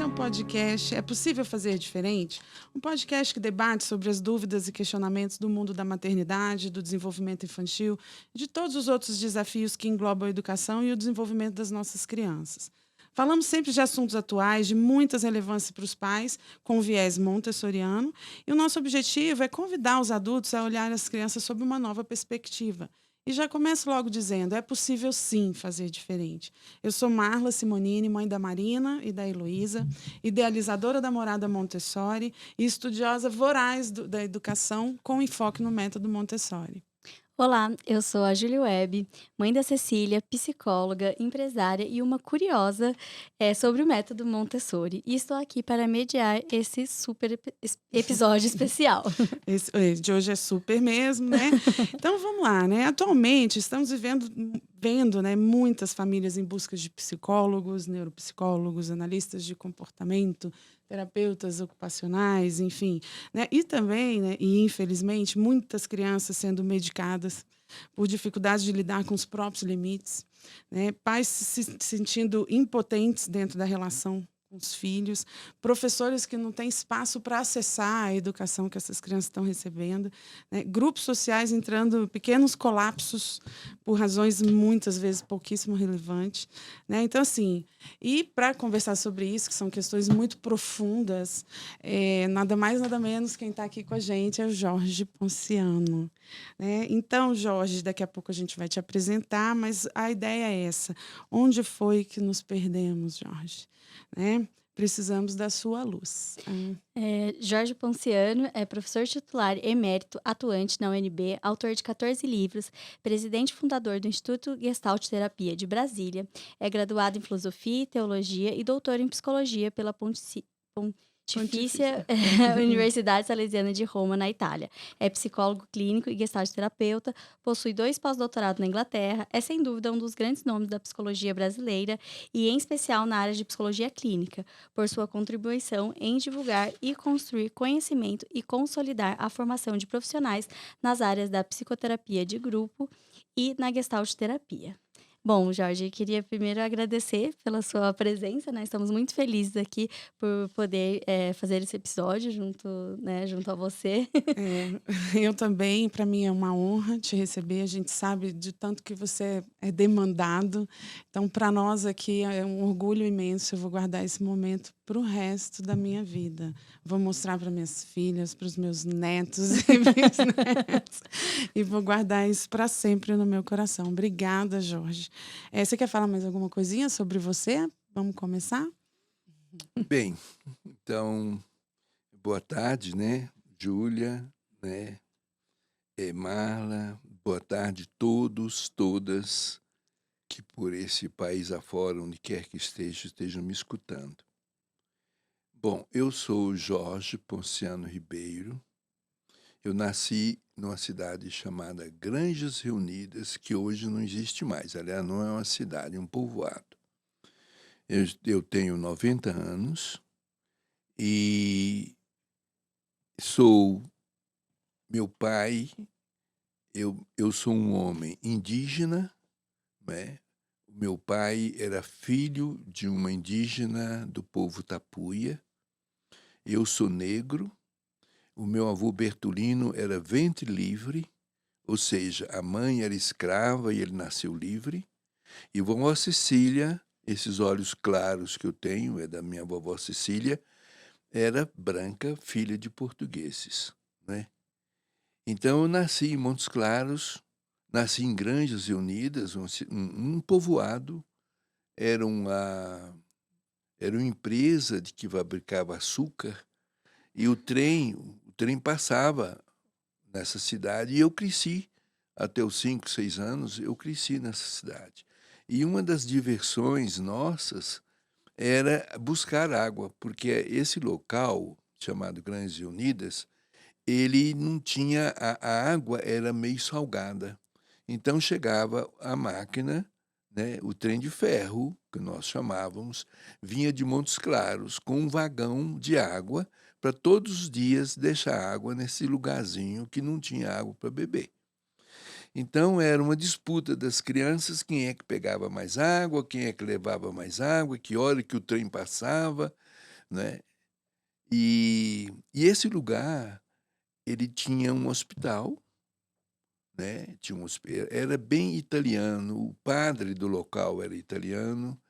esse é um podcast É Possível Fazer Diferente? Um podcast que debate sobre as dúvidas e questionamentos do mundo da maternidade, do desenvolvimento infantil e de todos os outros desafios que englobam a educação e o desenvolvimento das nossas crianças. Falamos sempre de assuntos atuais, de muitas relevâncias para os pais, com viés montessoriano, e o nosso objetivo é convidar os adultos a olhar as crianças sob uma nova perspectiva. E já começo logo dizendo, é possível sim fazer diferente. Eu sou Marla Simonini, mãe da Marina e da Heloísa, idealizadora da Morada Montessori e estudiosa voraz da educação com enfoque no método Montessori. Olá, eu sou a Júlia Webb, mãe da Cecília, psicóloga, empresária e uma curiosa sobre o método Montessori. E estou aqui para mediar esse super episódio especial. Esse de hoje é super mesmo, né? Então vamos lá, né? Atualmente estamos vendo, né, muitas famílias em busca de psicólogos, neuropsicólogos, analistas de comportamento, terapeutas ocupacionais, enfim, né? E também, né, e infelizmente, muitas crianças sendo medicadas por dificuldade de lidar com os próprios limites, né? Pais se sentindo impotentes dentro da relação com os filhos, professores que não têm espaço para acessar a educação que essas crianças estão recebendo, né? Grupos sociais entrando em pequenos colapsos por razões muitas vezes pouquíssimo relevantes, né? Então, assim, e para conversar sobre isso, que são questões muito profundas, nada mais, nada menos, quem está aqui com a gente é o Jorge Ponciano, né? Então, Jorge, daqui a pouco a gente vai te apresentar, mas a ideia é essa. Onde foi que nos perdemos, Jorge? Né? Precisamos da sua luz. Jorge Ponciano é professor titular emérito atuante na UNB, autor de 14 livros, presidente fundador do Instituto Gestalt Terapia de Brasília, é graduado em filosofia e teologia e doutor em psicologia pela Pontifícia. Pontifícia Universidade Salesiana de Roma, na Itália. É psicólogo clínico e gestalt terapeuta, possui 2 pós-doutorados na Inglaterra, é sem dúvida um dos grandes nomes da psicologia brasileira e em especial na área de psicologia clínica, por sua contribuição em divulgar e construir conhecimento e consolidar a formação de profissionais nas áreas da psicoterapia de grupo e na gestalt terapia. Bom, Jorge, queria primeiro agradecer pela sua presença, né? Estamos muito felizes aqui por poder fazer esse episódio junto, né, junto a você. É, eu também, para mim é uma honra te receber. A gente sabe de tanto que você é demandado. Então, para nós aqui é um orgulho imenso. Eu vou guardar esse momento para o resto da minha vida. Vou mostrar para minhas filhas, para os meus netos e bisnetos. E vou guardar isso para sempre no meu coração. Obrigada, Jorge. Você quer falar mais alguma coisinha sobre você? Vamos começar? Bem, então, boa tarde, né, Júlia, né, Marla, boa tarde todos, todas que por esse país afora, onde quer que estejam me escutando. Bom, eu sou Jorge Ponciano Ribeiro, eu nasci numa cidade chamada Granjas Reunidas, que hoje não existe mais, aliás, não é uma cidade, é um povoado. Eu tenho 90 anos e sou meu pai, eu sou um homem indígena, né? O meu pai era filho de uma indígena do povo Tapuia. Eu sou negro. O meu avô Bertolino era ventre livre, ou seja, a mãe era escrava e ele nasceu livre. E vovó Cecília, esses olhos claros que eu tenho, é da minha vovó Cecília, era branca, filha de portugueses, né? Então eu nasci em Montes Claros, nasci em Granjas Reunidas, um povoado, era uma empresa que fabricava açúcar, e o trem passava nessa cidade, e eu cresci, até os 5, 6 anos, eu cresci nessa cidade. E uma das diversões nossas era buscar água, porque esse local, chamado Granjas Reunidas, ele não tinha a água era meio salgada. Então chegava a máquina, né, o trem de ferro, que nós chamávamos, vinha de Montes Claros com um vagão de água para todos os dias deixar água nesse lugarzinho que não tinha água para beber. Então era uma disputa das crianças, quem é que pegava mais água, quem é que levava mais água, que hora que o trem passava. né? E esse lugar, ele tinha um hospital, né? Tinha um era bem italiano, o padre do local era italiano,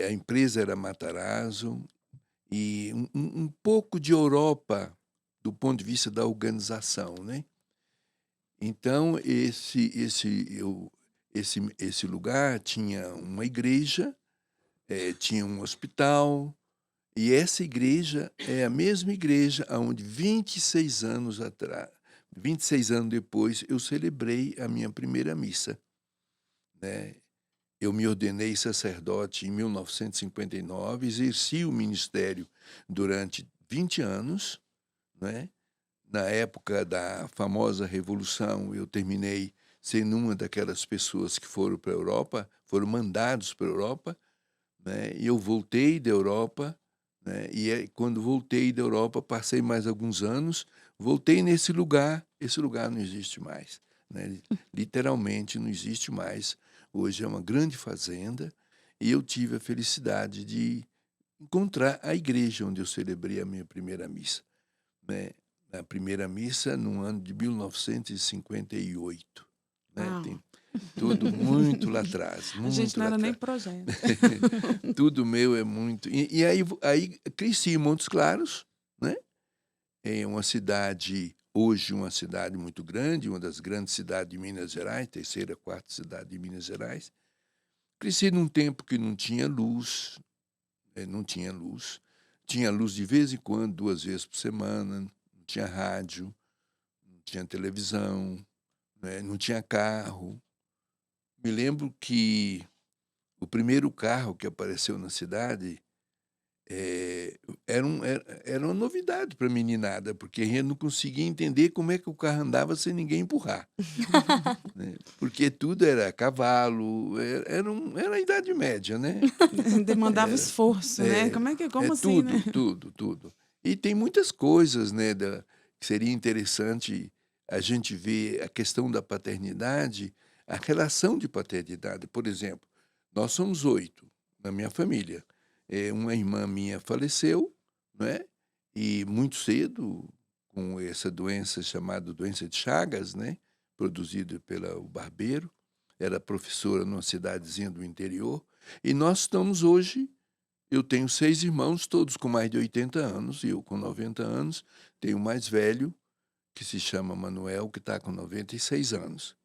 a empresa era Matarazzo, e um pouco de Europa do ponto de vista da organização, né? Então, esse lugar tinha uma igreja, tinha um hospital, e essa igreja é a mesma igreja onde 26 anos atrás, 26 anos depois, eu celebrei a minha primeira missa, né? Eu me ordenei sacerdote em 1959, exerci o ministério durante 20 anos, né? Na época da famosa Revolução, eu terminei sendo uma daquelas pessoas que foram para a Europa, foram mandados para a Europa, né? E eu voltei da Europa, né? E quando voltei da Europa, passei mais alguns anos, voltei nesse lugar, esse lugar não existe mais, né? Literalmente não existe mais. Hoje é uma grande fazenda e eu tive a felicidade de encontrar a igreja onde eu celebrei a minha primeira missa, né? A primeira missa no ano de 1958, né? Uau. Tem tudo muito lá atrás, A gente muito não lá era nem atrás. projeto. Tudo meu é muito. E aí cresci em Montes Claros, né? É uma cidade, hoje uma cidade muito grande, uma das grandes cidades de Minas Gerais, terceira, quarta cidade de Minas Gerais. Cresci num tempo que não tinha luz, não tinha luz. Tinha luz de vez em quando, 2 vezes por semana, não tinha rádio, não tinha televisão, né? Não tinha carro. Me lembro que o primeiro carro que apareceu na cidade era uma novidade para a meninada, porque a gente não conseguia entender como é que o carro andava sem ninguém empurrar, né? Porque tudo era cavalo, era a Idade Média, né? Demandava Era, esforço, né? Como assim, né? tudo. E tem muitas coisas, né, que seria interessante a gente ver a questão da paternidade, a relação de paternidade. Por exemplo, nós somos 8 na minha família. Uma irmã minha faleceu, né? E muito cedo, com essa doença chamada doença de Chagas, né? Produzida pelo barbeiro. Era professora numa cidadezinha do interior. E nós estamos hoje. Eu tenho 6 irmãos, todos com mais de 80 anos, e eu com 90 anos. Tenho o mais velho, que se chama Manuel, que está com 96 anos.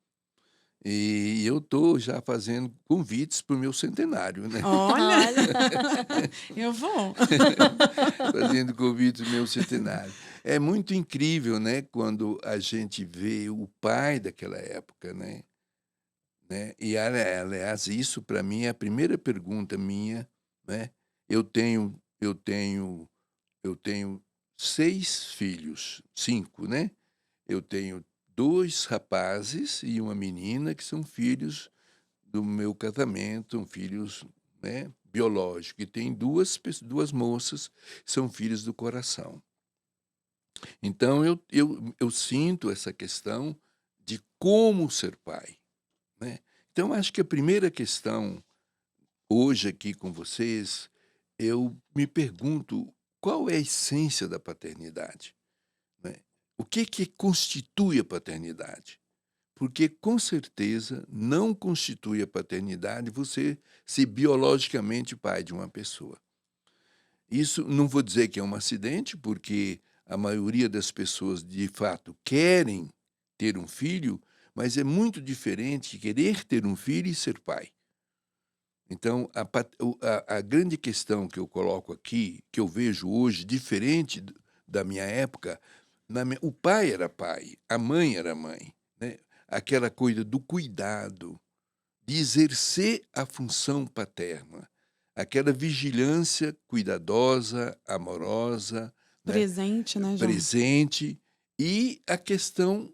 E eu estou já fazendo convites para o meu centenário, né? Olha, Olha. eu vou. Fazendo convites para o meu centenário. É muito incrível, né, quando a gente vê o pai daquela época, né? E, aliás, isso para mim é a primeira pergunta minha, né? Eu tenho, eu tenho, eu tenho 6 filhos, 5, né? Eu tenho 2 rapazes e uma menina que são filhos do meu casamento, são filhos, né, biológicos. E tem duas moças que são filhos do coração. Então eu sinto essa questão de como ser pai, né? Então acho que a primeira questão hoje aqui com vocês, eu me pergunto qual é a essência da paternidade, né? O que constitui a paternidade? Porque, com certeza, não constitui a paternidade você ser biologicamente pai de uma pessoa. Isso não vou dizer que é um acidente, porque a maioria das pessoas, de fato, querem ter um filho, mas é muito diferente querer ter um filho e ser pai. Então, a grande questão que eu coloco aqui, que eu vejo hoje, diferente da minha época, o pai era pai, a mãe era mãe, né? Aquela coisa do cuidado, de exercer a função paterna, aquela vigilância cuidadosa, amorosa, né? Presente, né, João? Presente, e a questão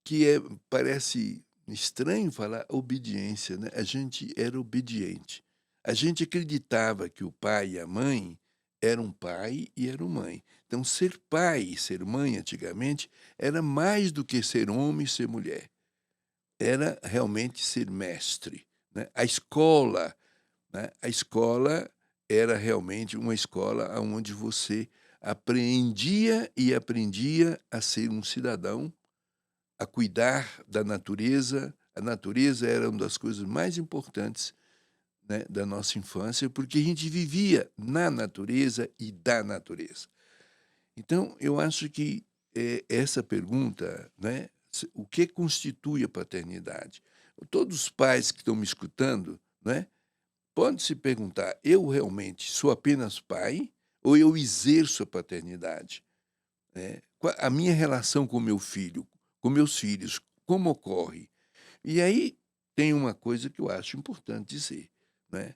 que parece estranho falar obediência, né? A gente era obediente. A gente acreditava que o pai e a mãe eram pai e eram mãe. Então, ser pai e ser mãe antigamente era mais do que ser homem e ser mulher. Era realmente ser mestre, né? A escola, né? A escola era realmente uma escola onde você aprendia e aprendia a ser um cidadão, a cuidar da natureza. A natureza era uma das coisas mais importantes, né, da nossa infância, porque a gente vivia na natureza e da natureza. Então, eu acho que essa pergunta, né, o que constitui a paternidade? Todos os pais que estão me escutando, né, podem se perguntar: eu realmente sou apenas pai ou eu exerço a paternidade? Né? A minha relação com meu filho, com meus filhos, como ocorre? E aí tem uma coisa que eu acho importante dizer, né?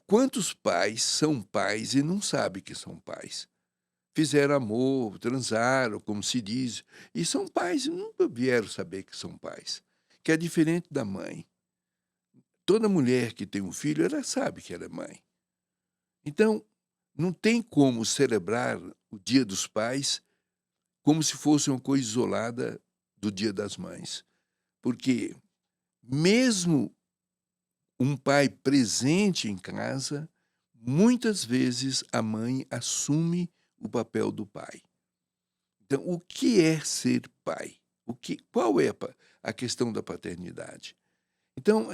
Quantos pais são pais e não sabem que são pais? Fizeram amor, transaram, como se diz, e são pais e nunca vieram saber que são pais, que é diferente da mãe. Toda mulher que tem um filho, ela sabe que ela é mãe. Então, não tem como celebrar o Dia dos Pais como se fosse uma coisa isolada do Dia das Mães. Porque mesmo um pai presente em casa, muitas vezes a mãe assume o papel do pai. Então, o que é ser pai? Qual é a questão da paternidade? Então,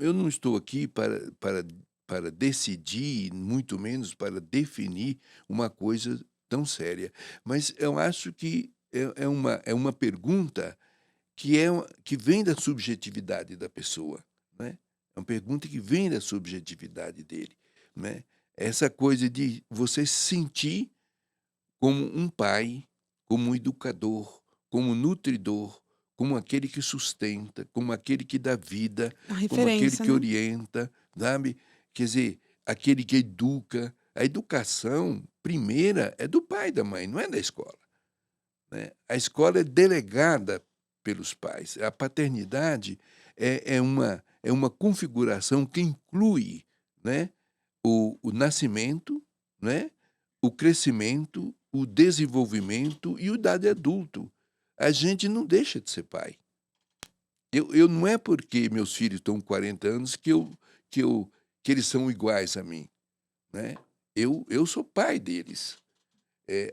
eu não estou aqui para decidir, muito menos para definir uma coisa tão séria. Mas eu acho que é uma pergunta que vem da subjetividade da pessoa, né? É uma pergunta que vem da subjetividade dele, né? Essa coisa de você se sentir como um pai, como um educador, como um nutridor, como aquele que sustenta, como aquele que dá vida, A como aquele referência, que né? orienta, sabe? Quer dizer, aquele que educa. A educação primeira é do pai e da mãe, não é da escola, né? A escola é delegada pelos pais. A paternidade é uma configuração que inclui, né, o nascimento, né, o crescimento, o desenvolvimento e o idade adulto. A gente não deixa de ser pai. Eu não é porque meus filhos estão com 40 anos que, eu, que eles são iguais a mim, né? Eu sou pai deles.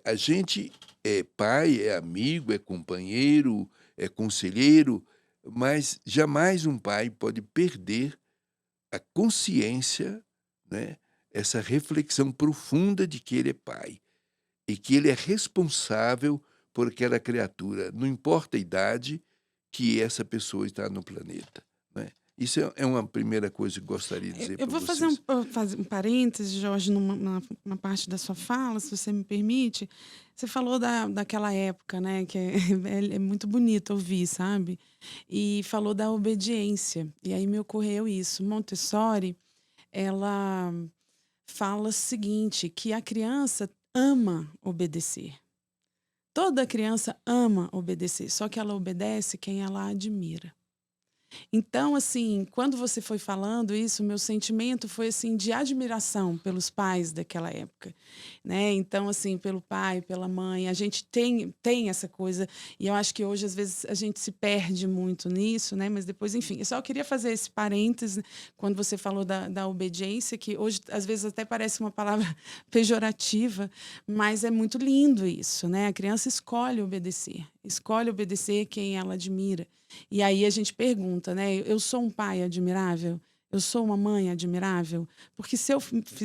A gente é pai, é amigo, é companheiro, é conselheiro, mas jamais um pai pode perder a consciência, né, essa reflexão profunda de que ele é pai e que ele é responsável por aquela criatura, não importa a idade que essa pessoa está no planeta, né? Isso é uma primeira coisa que eu gostaria de dizer Eu para vou vocês. fazer um parêntese, Jorge, numa parte da sua fala, se você me permite. Você falou daquela época, né, que é muito bonito ouvir, sabe? E falou da obediência. E aí me ocorreu isso. Montessori, ela fala o seguinte, que a criança ama obedecer. Toda criança ama obedecer, só que ela obedece quem ela admira. Então, assim, quando você foi falando isso, meu sentimento foi assim de admiração pelos pais daquela época, né? Então, assim, pelo pai, pela mãe, a gente tem essa coisa e eu acho que hoje às vezes a gente se perde muito nisso, né? Mas depois, enfim, eu só queria fazer esse parêntese quando você falou da obediência, que hoje às vezes até parece uma palavra pejorativa, mas é muito lindo isso, né? A criança escolhe obedecer quem ela admira. E aí a gente pergunta, né? Eu sou um pai admirável? Eu sou uma mãe admirável? Porque se eu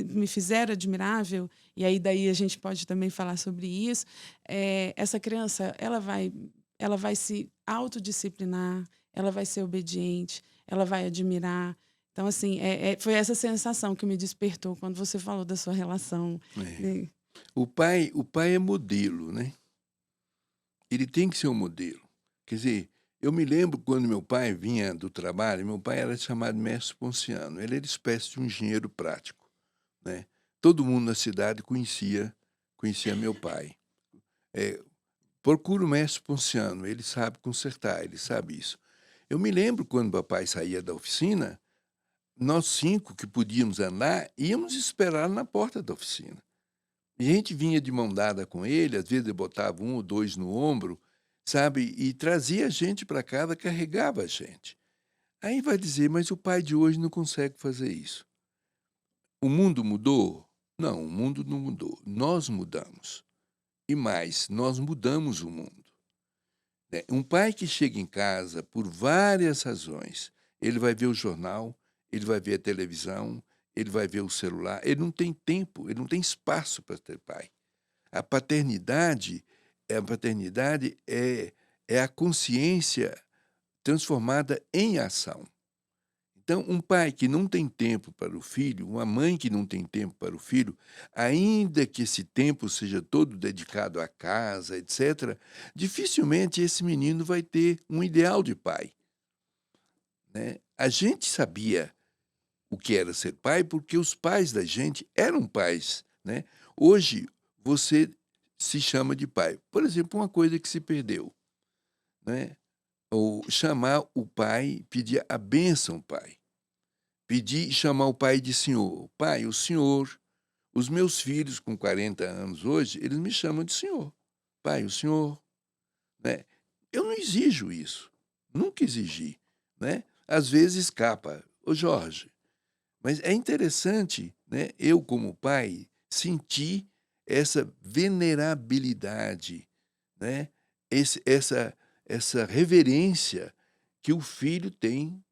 me fizer admirável, e aí daí a gente pode também falar sobre isso, essa criança, ela vai se autodisciplinar, ela vai ser obediente, ela vai admirar. Então, assim, foi essa sensação que me despertou quando você falou da sua relação, É. né? O pai é modelo, né? Ele tem que ser um modelo. Quer dizer, eu me lembro quando meu pai vinha do trabalho, meu pai era chamado mestre Ponciano, ele era espécie de um engenheiro prático, né? Todo mundo na cidade conhecia meu pai. Procura o mestre Ponciano, ele sabe consertar, ele sabe isso. Eu me lembro quando papai saía da oficina, nós 5 que podíamos andar, íamos esperar na porta da oficina. E a gente vinha de mão dada com ele, às vezes ele botava 1 ou 2 no ombro, sabe, e trazia a gente para casa, carregava a gente. Aí vai dizer: "Mas o pai de hoje não consegue fazer isso". O mundo mudou? Não, o mundo não mudou. Nós mudamos. E mais, nós mudamos o mundo. Né? Um pai que chega em casa por várias razões, ele vai ver o jornal, ele vai ver a televisão, ele vai ver o celular, ele não tem tempo, ele não tem espaço para ter pai. A paternidade, é a consciência transformada em ação. Então, um pai que não tem tempo para o filho, uma mãe que não tem tempo para o filho, ainda que esse tempo seja todo dedicado à casa, etc., dificilmente esse menino vai ter um ideal de pai. Né? A gente sabia o que era ser pai porque os pais da gente eram pais. Né? Hoje, você se chama de pai. Por exemplo, uma coisa que se perdeu. Né? Ou chamar o pai, pedir a bênção, pai. Pedir e chamar o pai de senhor. Pai, o senhor. Os meus filhos com 40 anos hoje, eles me chamam de senhor. Pai, o senhor. Né? Eu não exijo isso. Nunca exigi. Né? Às vezes escapa. Ô Jorge. Mas é interessante, né? Eu como pai, sentir essa venerabilidade, né? Essa reverência que o filho tem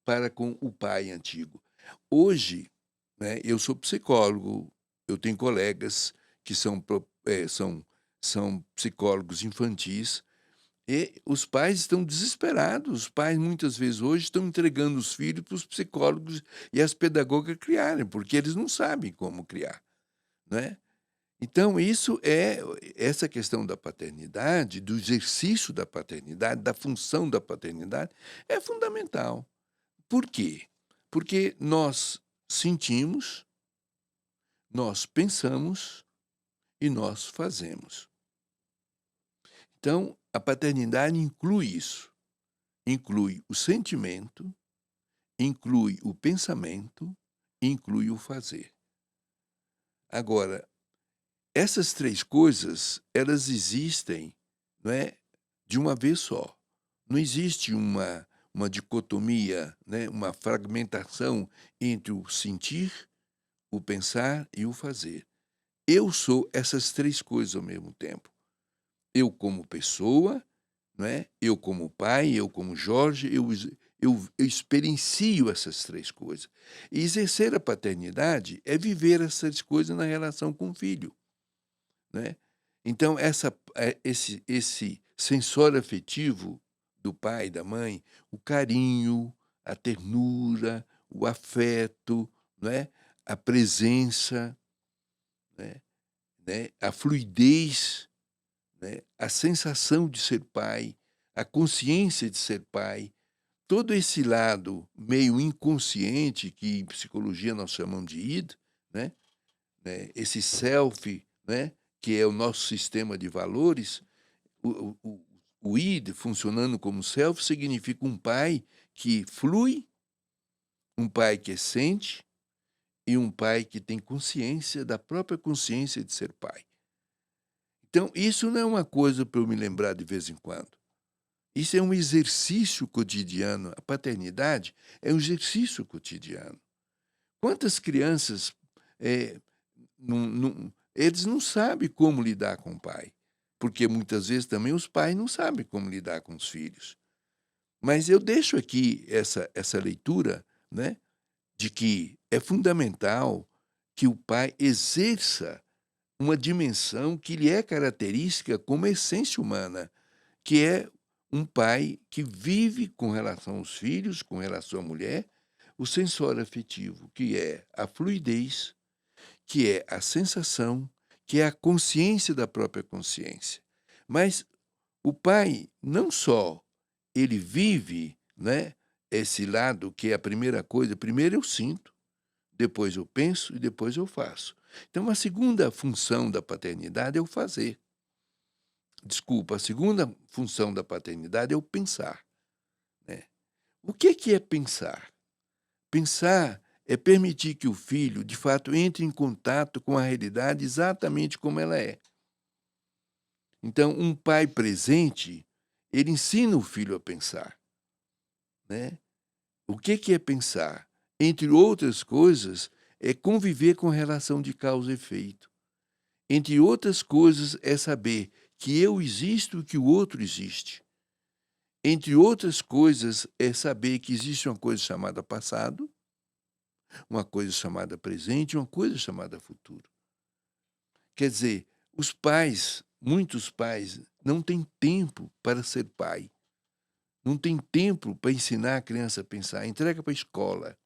para com o pai antigo. Hoje, né, eu sou psicólogo, eu tenho colegas que são psicólogos infantis, e os pais estão desesperados. Os pais, muitas vezes, hoje estão entregando os filhos para os psicólogos e as pedagogas criarem, porque eles não sabem como criar. Né? Então, essa questão da paternidade, do exercício da paternidade, da função da paternidade, é fundamental. Por quê? Porque nós sentimos, nós pensamos e nós fazemos. Então, a paternidade inclui isso. Inclui o sentimento, inclui o pensamento, inclui o fazer. Agora, essas três coisas, elas existem, não é, de uma vez só. Não existe uma dicotomia, né, uma fragmentação entre o sentir, o pensar e o fazer. Eu sou essas três coisas ao mesmo tempo. Eu como pessoa, não é? Eu como pai, eu como Jorge, eu experiencio essas três coisas. E exercer a paternidade é viver essas coisas na relação com o filho. Né? Então, esse sensório afetivo do pai e da mãe, o carinho, a ternura, o afeto, né? A presença, né? A fluidez, né? A sensação de ser pai, a consciência de ser pai, todo esse lado meio inconsciente, que em psicologia nós chamamos de id, né? Esse self, né? Que é o nosso sistema de valores, o id funcionando como self significa um pai que flui, um pai que sente e um pai que tem consciência da própria consciência de ser pai. Então, isso não é uma coisa para eu me lembrar de vez em quando. Isso é um exercício cotidiano. A paternidade é um exercício cotidiano. Quantas crianças, eles não sabem como lidar com o pai, porque muitas vezes também os pais não sabem como lidar com os filhos. Mas eu deixo aqui essa leitura, né, de que é fundamental que o pai exerça uma dimensão que lhe é característica como essência humana, que é um pai que vive com relação aos filhos, com relação à mulher, o sensório afetivo, que é a fluidez, que é a sensação, que é a consciência da própria consciência. Mas o pai não só ele vive, né, esse lado que é a primeira coisa, primeiro eu sinto, depois eu penso e depois eu faço. Então, a segunda função da paternidade é o fazer. Desculpa, a segunda função da paternidade é o pensar. Né? O que é pensar? Pensar é permitir que o filho, de fato, entre em contato com a realidade exatamente como ela é. Então, um pai presente, ele ensina o filho a pensar. Né? O que é pensar? Entre outras coisas, é conviver com relação de causa e efeito. Entre outras coisas, é saber que eu existo e que o outro existe. Entre outras coisas, é saber que existe uma coisa chamada passado, uma coisa chamada presente e uma coisa chamada futuro. Quer dizer, os pais, muitos pais, não têm tempo para ser pai. Não tem tempo para ensinar a criança a pensar. Entrega para a escola,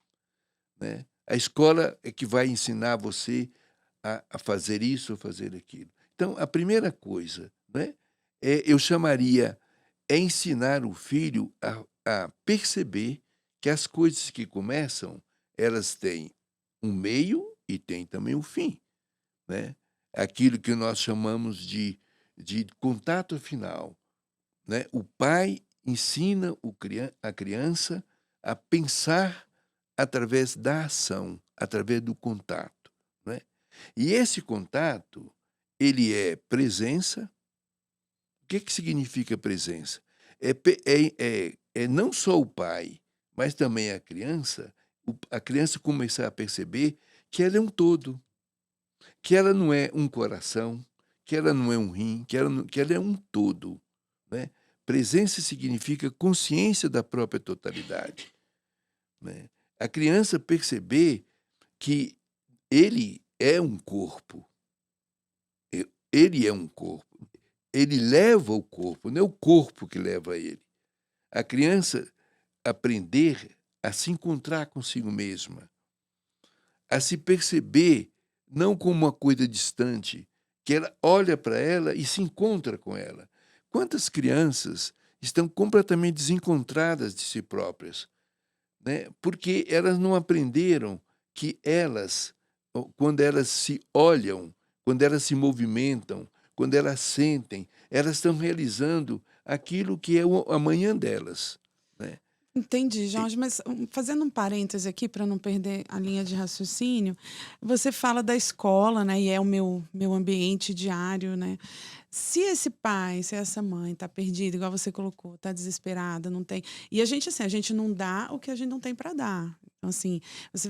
né? A escola é que vai ensinar você a fazer isso ou fazer aquilo. Então, a primeira coisa, né, eu chamaria, é ensinar o filho a perceber que as coisas que começam, elas têm um meio e têm também um fim, né? Aquilo que nós chamamos de contato final, né? O pai ensina a criança a pensar através da ação, através do contato, né? E esse contato, ele é presença. O que significa presença? É não só o pai, mas também a criança começar a perceber que ela é um todo, que ela não é um coração, que ela não é um rim, que ela é um todo, né? Presença significa consciência da própria totalidade, né? A criança perceber que ele é um corpo, ele é um corpo, ele leva o corpo, não é o corpo que leva ele. A criança aprender a se encontrar consigo mesma, a se perceber não como uma coisa distante, que ela olha para ela e se encontra com ela. Quantas crianças estão completamente desencontradas de si próprias, né? Porque elas não aprenderam que elas, quando elas se olham, quando elas se movimentam, quando elas sentem, elas estão realizando aquilo que é o amanhã delas, né? Entendi, Jorge, mas fazendo um parêntese aqui para não perder a linha de raciocínio, você fala da escola, né? E é o meu ambiente diário, né? Se esse pai, se essa mãe tá perdida, igual você colocou, tá desesperada, não tem. E a gente, assim, a gente não dá o que a gente não tem para dar. Então, assim,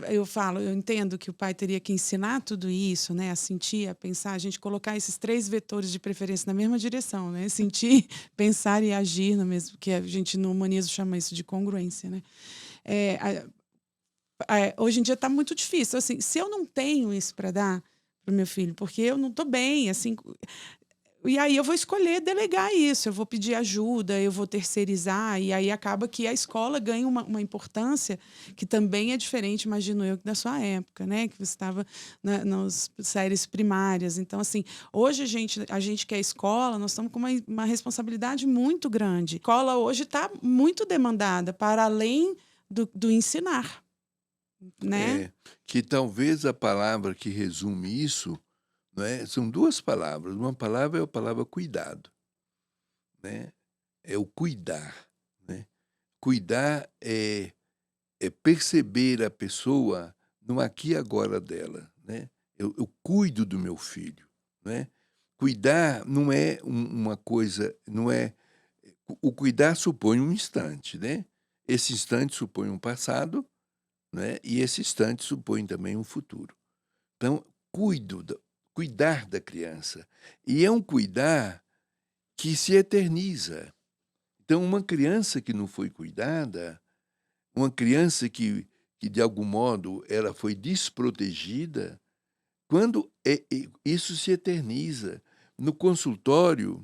eu entendo que o pai teria que ensinar tudo isso, né? A sentir, a pensar, a gente colocar esses 3 vetores de preferência na mesma direção, né? Sentir, pensar e agir no mesmo, que a gente no humanismo chama isso de congruência, né? É, hoje em dia está muito difícil. Assim, se eu não tenho isso para dar para o meu filho, porque eu não estou bem, assim, e aí eu vou escolher delegar isso, eu vou pedir ajuda, eu vou terceirizar, e aí acaba que a escola ganha uma importância que também é diferente, imagino eu, da sua época, né? Que você estava nas séries primárias. Então, assim, hoje a gente que é escola, nós estamos com uma responsabilidade muito grande. A escola hoje está muito demandada para além do ensinar, né? Que talvez a palavra que resume isso, não é? São 2 palavras. Uma palavra é a palavra cuidado, né? É o cuidar, né? Cuidar é perceber a pessoa no aqui e agora dela, né? Eu cuido do meu filho, né? Cuidar não é uma coisa, não é. O cuidar supõe um instante, né? Esse instante supõe um passado, né? E esse instante supõe também um futuro. Então, cuidar da criança. E é um cuidar que se eterniza. Então, uma criança que não foi cuidada, uma criança que de algum modo ela foi desprotegida, quando isso se eterniza. No consultório,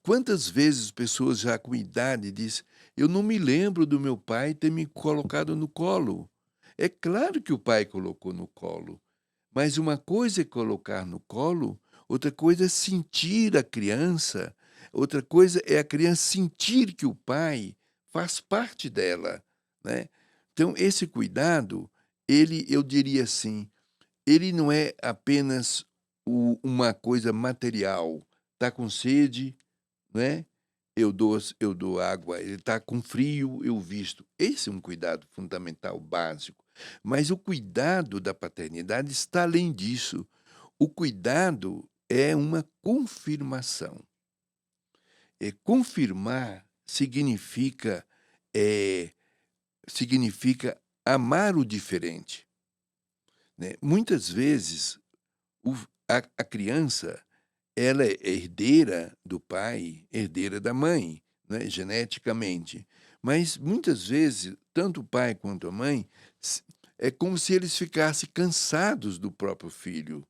quantas vezes pessoas já com idade dizem: eu não me lembro do meu pai ter me colocado no colo. É claro que o pai colocou no colo, mas uma coisa é colocar no colo, outra coisa é sentir a criança, outra coisa é a criança sentir que o pai faz parte dela, né? Então, esse cuidado, eu diria assim, ele não é apenas uma coisa material. Está com sede, né? Eu dou água. Ele está com frio, eu visto. Esse é um cuidado fundamental, básico. Mas o cuidado da paternidade está além disso. O cuidado é uma confirmação. Confirmar significa, significa amar o diferente. né? Muitas vezes, a criança, ela é herdeira do pai, herdeira da mãe, né? Geneticamente. Mas, muitas vezes, tanto o pai quanto a mãe, é como se eles ficassem cansados do próprio filho,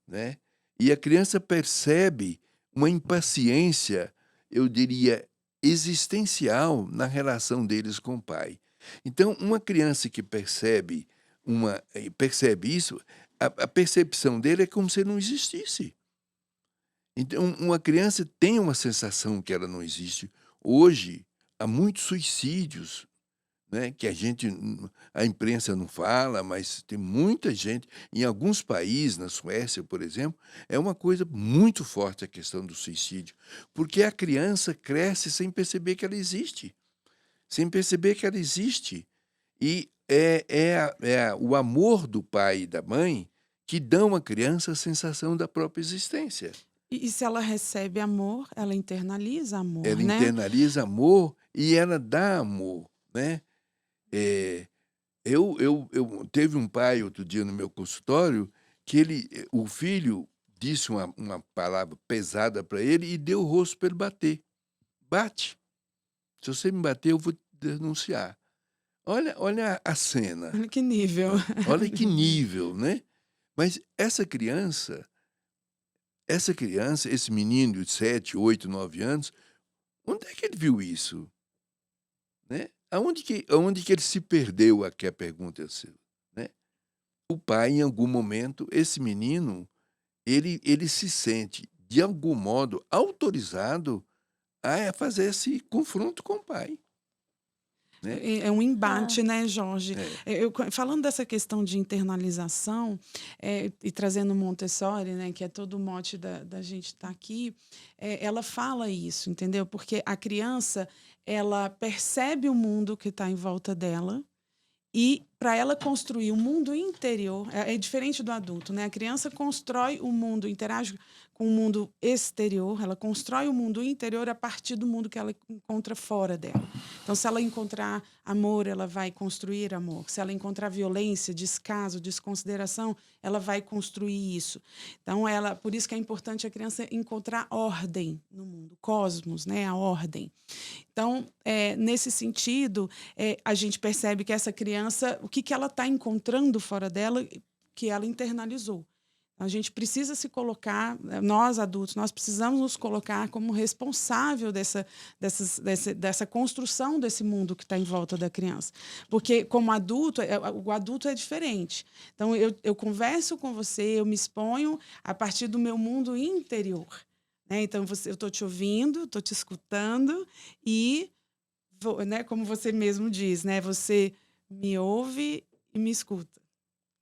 né? E a criança percebe uma impaciência, eu diria, existencial na relação deles com o pai. Então, uma criança que percebe isso, a percepção dele é como se não existisse. Então, uma criança tem uma sensação que ela não existe. Hoje, há muitos suicídios, né, que a imprensa não fala, mas tem muita gente, em alguns países, na Suécia, por exemplo, é uma coisa muito forte a questão do suicídio, porque a criança cresce sem perceber que ela existe, e o amor do pai e da mãe que dão à criança a sensação da própria existência. E se ela recebe amor, ela internaliza amor, Ela né? internaliza amor e ela dá amor, né? Eu teve um pai outro dia no meu consultório que o filho disse uma palavra pesada para ele e deu o rosto para ele bater. Bate. Se você me bater, eu vou te denunciar. Olha a cena. Olha que nível. Olha que nível, né? Mas essa criança, esse menino de 7, 8, 9 anos, onde é que ele viu isso? Né? Aonde que ele se perdeu, aqui a pergunta é sua, né? O pai, em algum momento, esse menino, ele se sente, de algum modo, autorizado a fazer esse confronto com o pai, né? É um embate, né, Jorge? É. Falando dessa questão de internalização, e trazendo Montessori, né, que é todo o mote da gente estar aqui, ela fala isso, entendeu? Porque a criança, ela percebe o mundo que está em volta dela, e para ela construir o mundo interior, é diferente do adulto, né? A criança constrói o mundo, interage com o mundo exterior, ela constrói o mundo interior a partir do mundo que ela encontra fora dela. Então, se ela encontrar amor, ela vai construir amor. Se ela encontrar violência, descaso, desconsideração, ela vai construir isso. Então, por isso que é importante a criança encontrar ordem no mundo, cosmos, né? A ordem. Então, nesse sentido, a gente percebe que essa criança, o que ela está encontrando fora dela, que ela internalizou. A gente precisa se colocar, nós adultos, nós precisamos nos colocar como responsável dessa construção desse mundo que está em volta da criança. Porque, como adulto, o adulto é diferente. Então, eu converso com você, eu me exponho a partir do meu mundo interior. Né? Então, eu estou te ouvindo, estou te escutando e, né, como você mesmo diz, né, você me ouve e me escuta.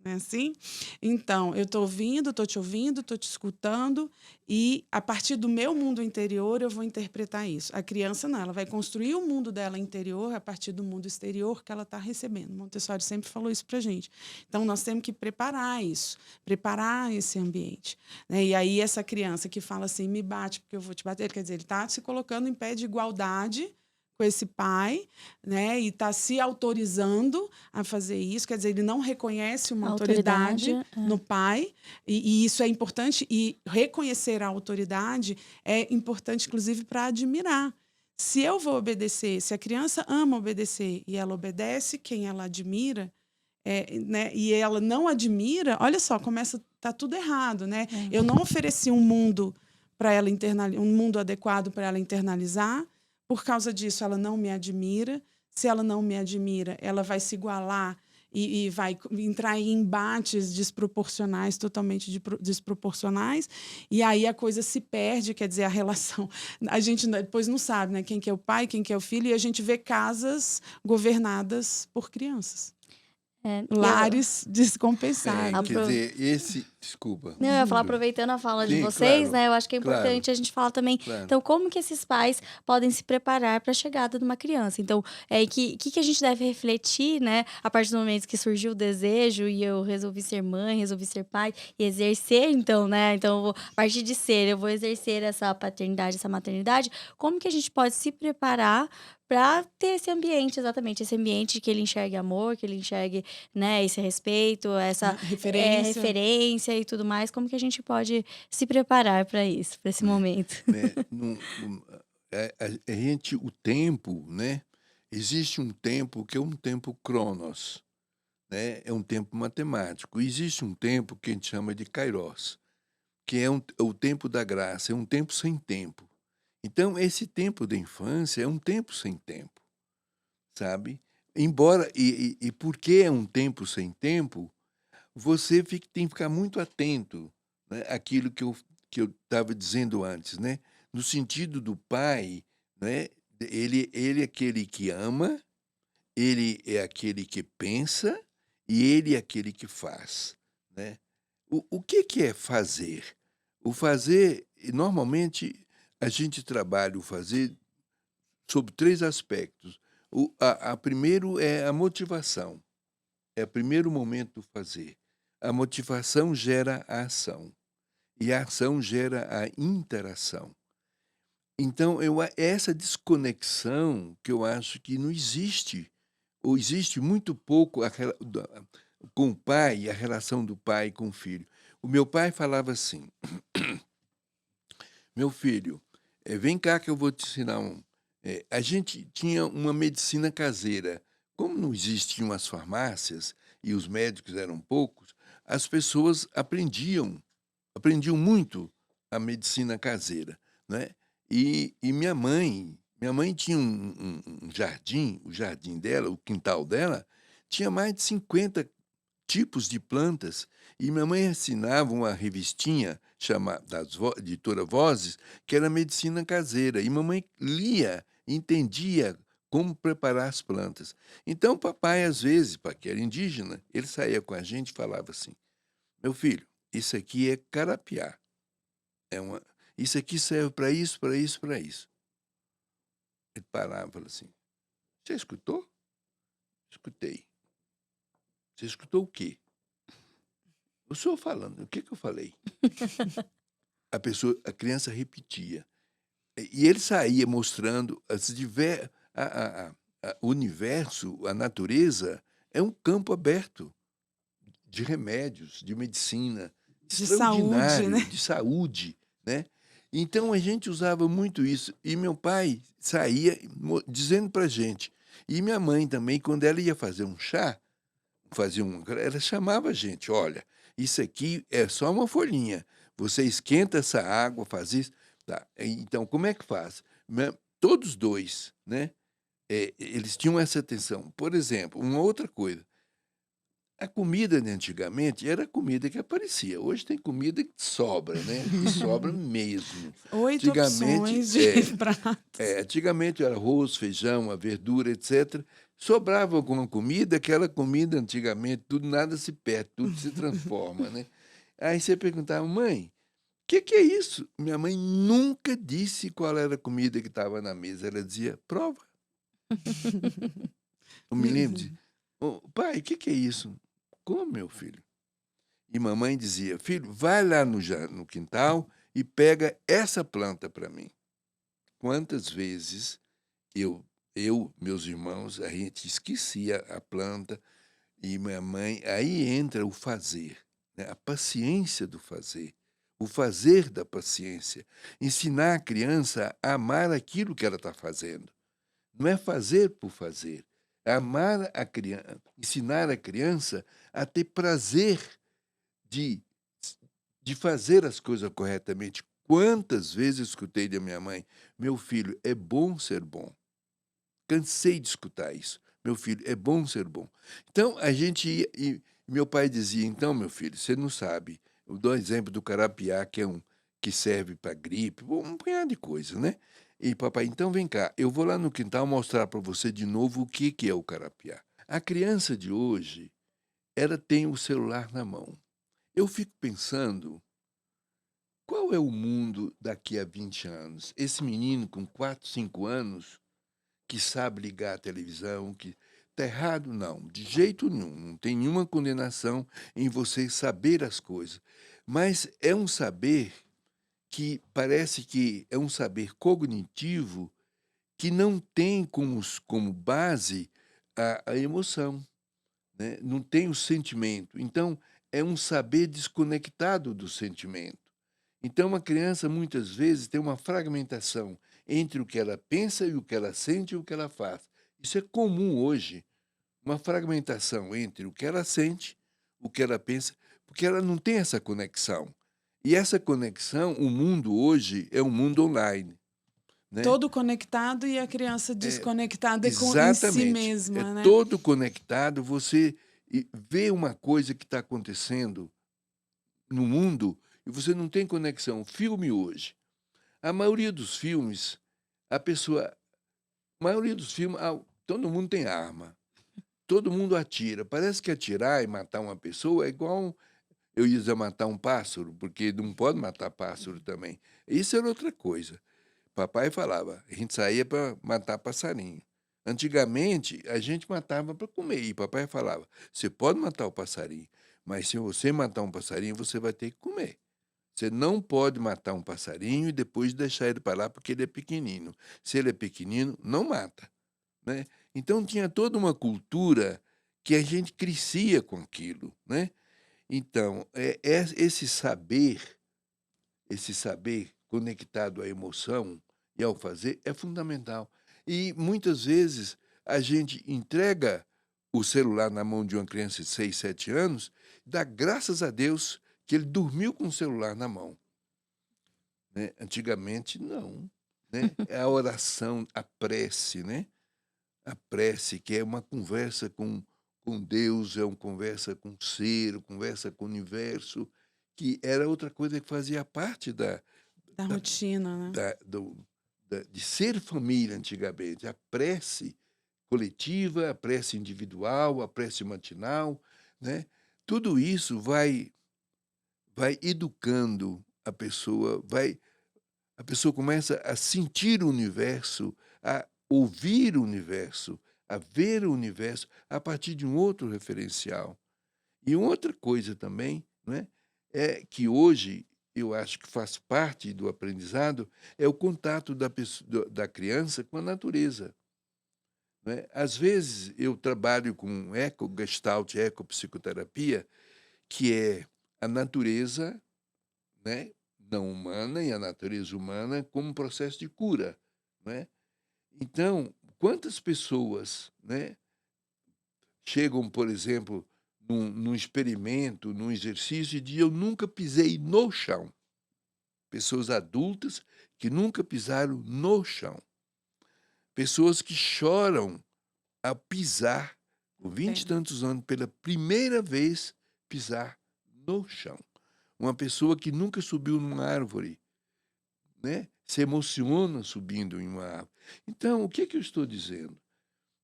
Não é assim? Então, eu estou ouvindo, estou te escutando e, a partir do meu mundo interior, eu vou interpretar isso. A criança não, ela vai construir o mundo dela interior a partir do mundo exterior que ela está recebendo. Montessori sempre falou isso para a gente. Então, nós temos que preparar isso, preparar esse ambiente. Né? E aí, essa criança que fala assim, me bate porque eu vou te bater, quer dizer, ele está se colocando em pé de igualdade com esse pai, né, e está se autorizando a fazer isso, quer dizer, ele não reconhece uma autoridade no pai, e isso é importante, e reconhecer a autoridade é importante, inclusive, para admirar. Se eu vou obedecer, se a criança ama obedecer e ela obedece quem ela admira, né, e ela não admira, olha só, tá tudo errado, né? Eu não ofereci um mundo para ela um mundo adequado para ela internalizar. Por causa disso, ela não me admira. Se ela não me admira, ela vai se igualar e vai entrar em embates desproporcionais, totalmente desproporcionais. E aí a coisa se perde, quer dizer, a relação. A gente depois não sabe, né, quem que é o pai, quem que é o filho, e a gente vê casas governadas por crianças. Lares descompensados. Quer dizer, Desculpa. Não, eu ia falar, aproveitando a fala de Sim, vocês, claro, né? Eu acho que é claro, importante a gente falar também. claro. Então, como que esses pais podem se preparar para a chegada de uma criança? Então, que a gente deve refletir, né? A partir do momento que surgiu o desejo e eu resolvi ser mãe, resolvi ser pai e exercer, então, né? Então, a partir de ser, eu vou exercer essa paternidade, essa maternidade. Como que a gente pode se preparar para ter esse ambiente, exatamente, esse ambiente que ele enxergue amor, que ele enxergue, né, esse respeito, essa Referência. referência e tudo mais, como que a gente pode se preparar para isso, para esse momento? Né? A gente, o tempo, né? Existe um tempo que é um tempo cronos, né? É um tempo matemático. Existe um tempo que a gente chama de kairos, que é o tempo da graça, é um tempo sem tempo. Então, esse tempo da infância é um tempo sem tempo, sabe? Embora, e porque é um tempo sem tempo, você tem que ficar muito atento, né, àquilo que eu estava dizendo antes, né? No sentido do pai, né? Ele é aquele que ama, ele é aquele que pensa e ele é aquele que faz, né? O que é fazer? O fazer, normalmente, a gente trabalha o fazer sob 3 aspectos. Primeiro é a motivação, é o primeiro momento do fazer. A motivação gera a ação e a ação gera a interação. Então, essa desconexão que eu acho que não existe, ou existe muito pouco com o pai, a relação do pai com o filho. O meu pai falava assim: meu filho, vem cá que eu vou te ensinar um. A gente tinha uma medicina caseira. Como não existiam as farmácias e os médicos eram poucos, as pessoas aprendiam muito a medicina caseira, né? E minha mãe tinha um jardim, o jardim dela, o quintal dela, tinha mais de 50 tipos de plantas. E minha mãe assinava uma revistinha chamada editora Vozes, que era medicina caseira. E mamãe lia, entendia como preparar as plantas. Então, papai, às vezes, pai, que era indígena, ele saía com a gente e falava assim: meu filho, isso aqui é carapiá. Isso aqui serve para isso, para isso, para isso. Ele parava e falava assim: você escutou? Escutei. Você escutou o quê? O senhor falando, o que eu falei? A criança repetia. E ele saía mostrando o universo, a natureza, é um campo aberto de remédios, de medicina, De saúde, né? extraordinário, de saúde, né? Então a gente usava muito isso. E meu pai saía dizendo pra gente. E minha mãe também, quando ela ia fazer um chá, ela chamava a gente: olha, isso aqui é só uma folhinha. Você esquenta essa água, faz isso. Tá. Então, como é que faz? Todos dois, né? Eles tinham essa atenção. Por exemplo, uma outra coisa. A comida de antigamente era a comida que aparecia. Hoje tem comida que sobra, né? E sobra mesmo. 8 Antigamente, opções de pratos. antigamente era arroz, feijão, a verdura, etc. Sobrava alguma comida, aquela comida antigamente, tudo nada se perde, tudo se transforma, né? Aí você perguntava: mãe, o que é isso? Minha mãe nunca disse qual era a comida que estava na mesa. Ela dizia: prova. Eu me lembro de: "Ô, pai, o que é isso? Como, meu filho?" E mamãe dizia: filho, vai lá no quintal e pega essa planta para mim. Quantas vezes meus irmãos, a gente esquecia a planta e minha mãe, aí entra o fazer, né? A paciência do fazer, o fazer da paciência, ensinar a criança a amar aquilo que ela está fazendo. Não é fazer por fazer, é amar a criança, ensinar a criança a ter prazer de, de fazer as coisas corretamente. Quantas vezes eu escutei da minha mãe: meu filho, é bom ser bom. Cansei de escutar isso. Meu filho, é bom ser bom. Então, a gente ia, e meu pai dizia: então, meu filho, você não sabe. Eu dou exemplo do carapiá, que serve para gripe, um punhado de coisa, né? E papai, então vem cá, eu vou lá no quintal mostrar para você de novo o que é o carapiá. A criança de hoje, ela tem o celular na mão. eu fico pensando, qual é o mundo daqui a 20 anos? Esse menino com 4, 5 anos, que sabe ligar a televisão, que tá errado? Não, de jeito nenhum. Não tem nenhuma condenação em você saber as coisas. Mas é um saber que parece que é um saber cognitivo que não tem como base a emoção, né? Não tem o sentimento. Então, é um saber desconectado do sentimento. Então, uma criança muitas vezes tem uma fragmentação entre o que ela pensa e o que ela sente e o que ela faz. Isso é comum hoje, uma fragmentação entre o que ela sente, o que ela pensa, porque ela não tem essa conexão. E essa conexão, o mundo hoje é um mundo online, né? Todo conectado e a criança É, desconectada em si exatamente. É mesma, né? todo conectado. Você vê uma coisa que está acontecendo no mundo e você não tem conexão. Filme hoje. A maioria dos filmes, a pessoa. A maioria dos filmes, todo mundo tem arma. Todo mundo atira. Parece que atirar e matar uma pessoa é igual eu ia dizer matar um pássaro, porque não pode matar pássaro também. Isso era outra coisa. Papai falava, a gente saía para matar passarinho. Antigamente, a gente matava para comer. E papai falava, você pode matar o passarinho, mas se você matar um passarinho, você vai ter que comer. Você não pode matar um passarinho e depois deixar ele para lá porque ele é pequenino. Se ele é pequenino, não mata, né? Então tinha toda uma cultura que a gente crescia com aquilo, né? Então, esse saber conectado à emoção e ao fazer é fundamental. E muitas vezes a gente entrega o celular na mão de uma criança de 6, 7 anos, dá graças a Deus que ele dormiu com o celular na mão, né? Antigamente, não, né? É a oração, a prece, né? A prece, que é uma conversa com Deus, é uma conversa com o ser, conversa com o universo, que era outra coisa que fazia parte Da da, rotina, né? de ser família antigamente. A prece coletiva, a prece individual, a prece matinal, né? Tudo isso vai educando a pessoa começa a sentir o universo, a ouvir o universo, a ver o universo a partir de um outro referencial. E uma outra coisa também, não é? É que hoje eu acho que faz parte do aprendizado é o contato da criança com a natureza, não é? Às vezes eu trabalho com eco-gestalt, ecopsicoterapia, que é a natureza, né, não humana e a natureza humana como um processo de cura, não é? Então, quantas pessoas, né, chegam, por exemplo, num experimento, num exercício de eu nunca pisei no chão. Pessoas adultas que nunca pisaram no chão. Pessoas que choram ao pisar, com 20 e Entendo. tantos anos, pela primeira vez, pisar no chão. Uma pessoa que nunca subiu numa árvore, né? Se emociona subindo em uma árvore. Então, o que é que eu estou dizendo?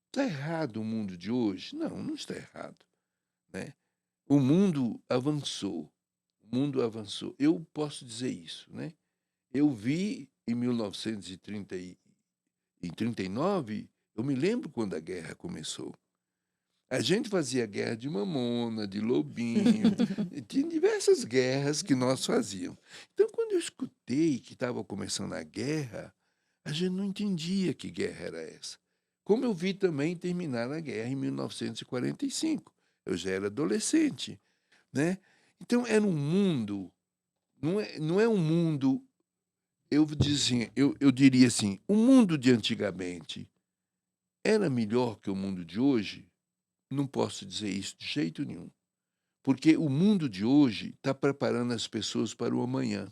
Está errado o mundo de hoje? Não, não está errado, né? O mundo avançou. O mundo avançou. Eu posso dizer isso, né? Eu vi em 1939, eu me lembro quando a guerra começou. A gente fazia guerra de mamona, de lobinho, tinha diversas guerras que nós fazíamos. Então, quando eu escutei que estava começando a guerra, a gente não entendia que guerra era essa. Como eu vi também terminar a guerra em 1945. Eu já era adolescente, né? Então, era um mundo, não é um mundo, eu diria assim, o mundo de antigamente era melhor que o mundo de hoje? Não posso dizer isso de jeito nenhum. Porque o mundo de hoje está preparando as pessoas para o amanhã.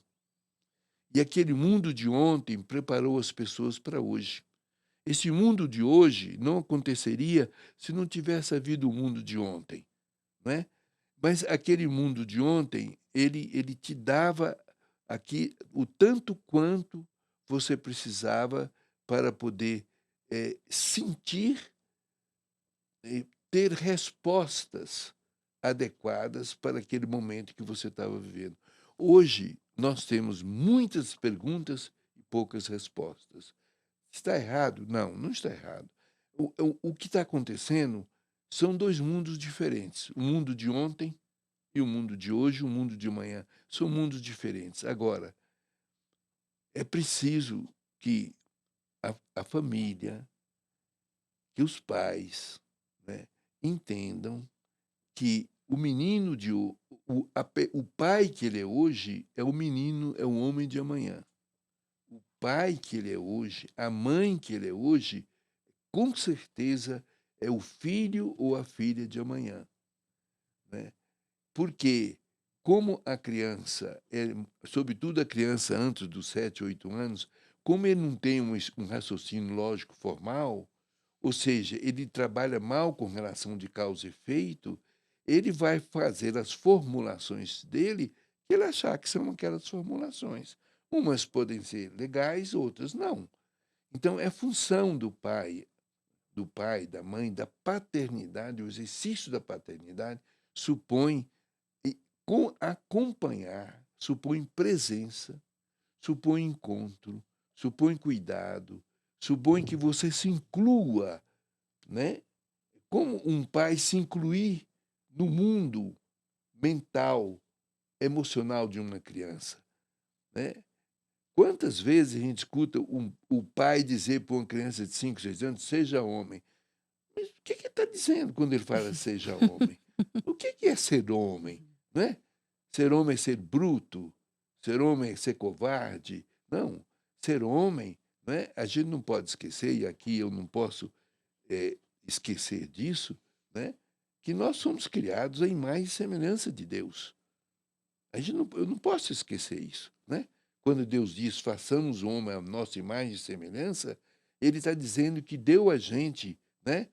E aquele mundo de ontem preparou as pessoas para hoje. Esse mundo de hoje não aconteceria se não tivesse havido o mundo de ontem, não é? Mas aquele mundo de ontem, ele te dava aqui o tanto quanto você precisava para poder sentir, ter respostas, adequadas para aquele momento que você estava vivendo. Hoje, nós temos muitas perguntas e poucas respostas. Está errado? Não, não está errado. O que está acontecendo são dois mundos diferentes. O mundo de ontem e o mundo de hoje, o mundo de amanhã. São mundos diferentes. Agora, é preciso que a família, que os pais, né, entendam que o menino o pai que ele é hoje é o menino, é o homem de amanhã. O pai que ele é hoje, a mãe que ele é hoje, com certeza é o filho ou a filha de amanhã, né? Porque como a criança, sobretudo a criança antes dos 7, 8 anos, como ele não tem um raciocínio lógico formal, ou seja, ele trabalha mal com relação de causa e efeito, ele vai fazer as formulações dele que ele achar que são aquelas formulações. Umas podem ser legais, outras não. Então, é função do pai, da mãe, da paternidade, o exercício da paternidade supõe acompanhar, supõe presença, supõe encontro, supõe cuidado, supõe que você se inclua, né? Como um pai se incluir no mundo mental, emocional de uma criança, né? Quantas vezes a gente escuta o pai dizer para uma criança de 5, 6 anos, seja homem? Mas o que ele está dizendo quando ele fala seja homem? O que é ser homem? Não é? Ser homem é ser bruto? Ser homem é ser covarde? Não. Ser homem, não é? A gente não pode esquecer, e aqui eu não posso esquecer disso, né? Que nós somos criados à imagem e semelhança de Deus. Eu não posso esquecer isso, né? Quando Deus diz, façamos o homem à nossa imagem e semelhança, ele está dizendo que deu a gente, né?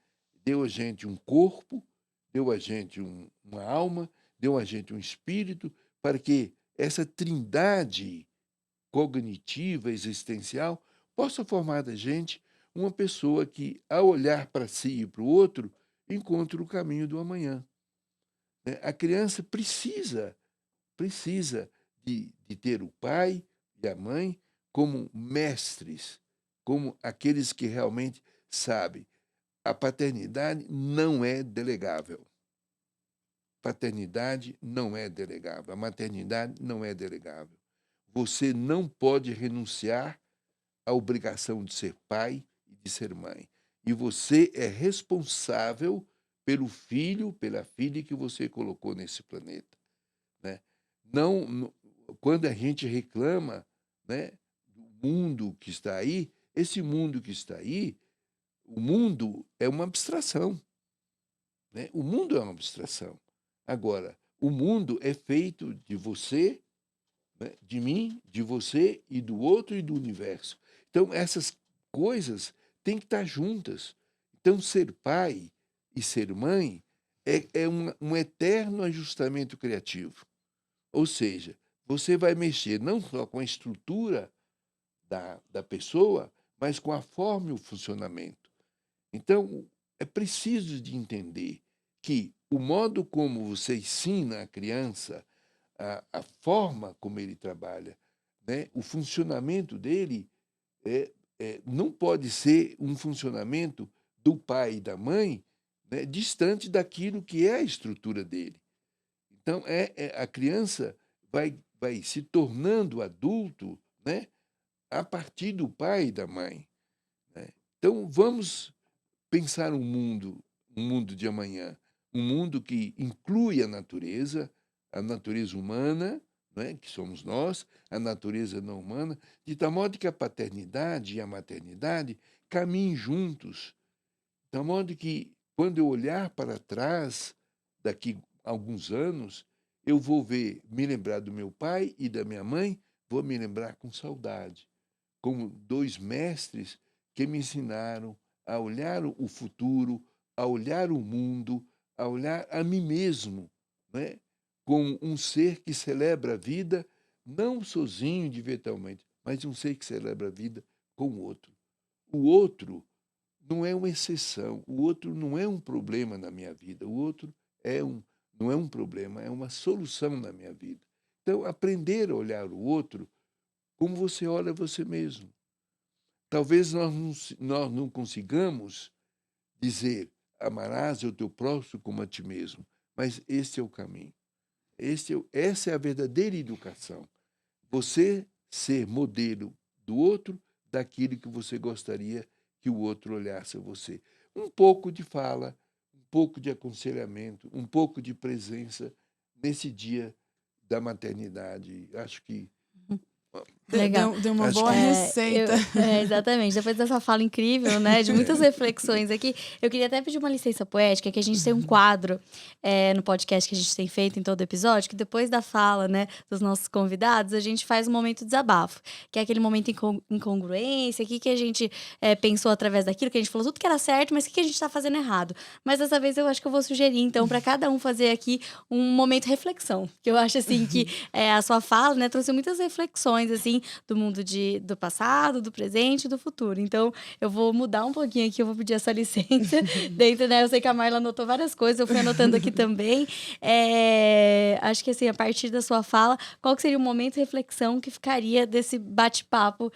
Deu a gente um corpo, deu a gente uma alma, deu a gente um espírito, para que essa trindade cognitiva, existencial, possa formar da gente uma pessoa que, ao olhar para si e para o outro, encontre o caminho do amanhã, né? A criança precisa de ter o pai e a mãe como mestres, como aqueles que realmente sabem. A paternidade não é delegável. Paternidade não é delegável. A maternidade não é delegável. Você não pode renunciar à obrigação de ser pai e de ser mãe. E você é responsável pelo filho, pela filha que você colocou nesse planeta, né? Não, quando a gente reclama, né, do mundo que está aí, esse mundo que está aí, o mundo é uma abstração, né? O mundo é uma abstração. Agora, o mundo é feito de você, né, de mim, de você e do outro e do universo. Então, essas coisas têm que estar juntas. Então, ser pai e ser mãe é um eterno ajustamento criativo. Ou seja, você vai mexer não só com a estrutura da pessoa, mas com a forma e o funcionamento. Então, é preciso de entender que o modo como você ensina a criança, a forma como ele trabalha, né, o funcionamento dele não pode ser um funcionamento do pai e da mãe, né, distante daquilo que é a estrutura dele. Então, a criança vai se tornando adulto, né, a partir do pai e da mãe, né? Então, vamos pensar um mundo de amanhã, um mundo que inclui a natureza humana, né, que somos nós, a natureza não humana, de tal modo que a paternidade e a maternidade caminhem juntos, de tal modo que, quando eu olhar para trás, daqui a alguns anos, eu vou me lembrar do meu pai e da minha mãe, vou me lembrar com saudade, como dois mestres que me ensinaram a olhar o futuro, a olhar o mundo, a olhar a mim mesmo, né? Como um ser que celebra a vida, não sozinho individualmente, mas um ser que celebra a vida com o outro. O outro não é uma exceção, o outro não é um problema na minha vida, o outro é não é um problema, é uma solução na minha vida. Então, aprender a olhar o outro como você olha você mesmo. Talvez nós não consigamos dizer: amarás o teu próximo como a ti mesmo, mas esse é o caminho. Essa é a verdadeira educação. Você ser modelo do outro, daquilo que você gostaria que o outro olhasse a você. Um pouco de fala, um pouco de aconselhamento, um pouco de presença nesse dia da maternidade. Acho que Legal. Deu uma acho boa que receita. Exatamente. Depois dessa fala incrível, né, de muitas reflexões aqui, eu queria até pedir uma licença poética, que a gente tem um quadro no podcast que a gente tem feito em todo episódio, que depois da fala, né, dos nossos convidados, a gente faz um momento de desabafo, que é aquele momento incongruência, o que a gente pensou através daquilo, que a gente falou tudo que era certo, mas o que a gente tá fazendo errado. Mas dessa vez eu acho que eu vou sugerir, então, para cada um fazer aqui um momento de reflexão, que eu acho, assim, que a sua fala, né, trouxe muitas reflexões, assim, do mundo do passado, do presente e do futuro. Então, eu vou mudar um pouquinho aqui, eu vou pedir essa licença dentro, né? Eu sei que a Marla anotou várias coisas, eu fui anotando aqui também. Acho que, assim, a partir da sua fala, qual que seria o momento de reflexão que ficaria desse bate-papo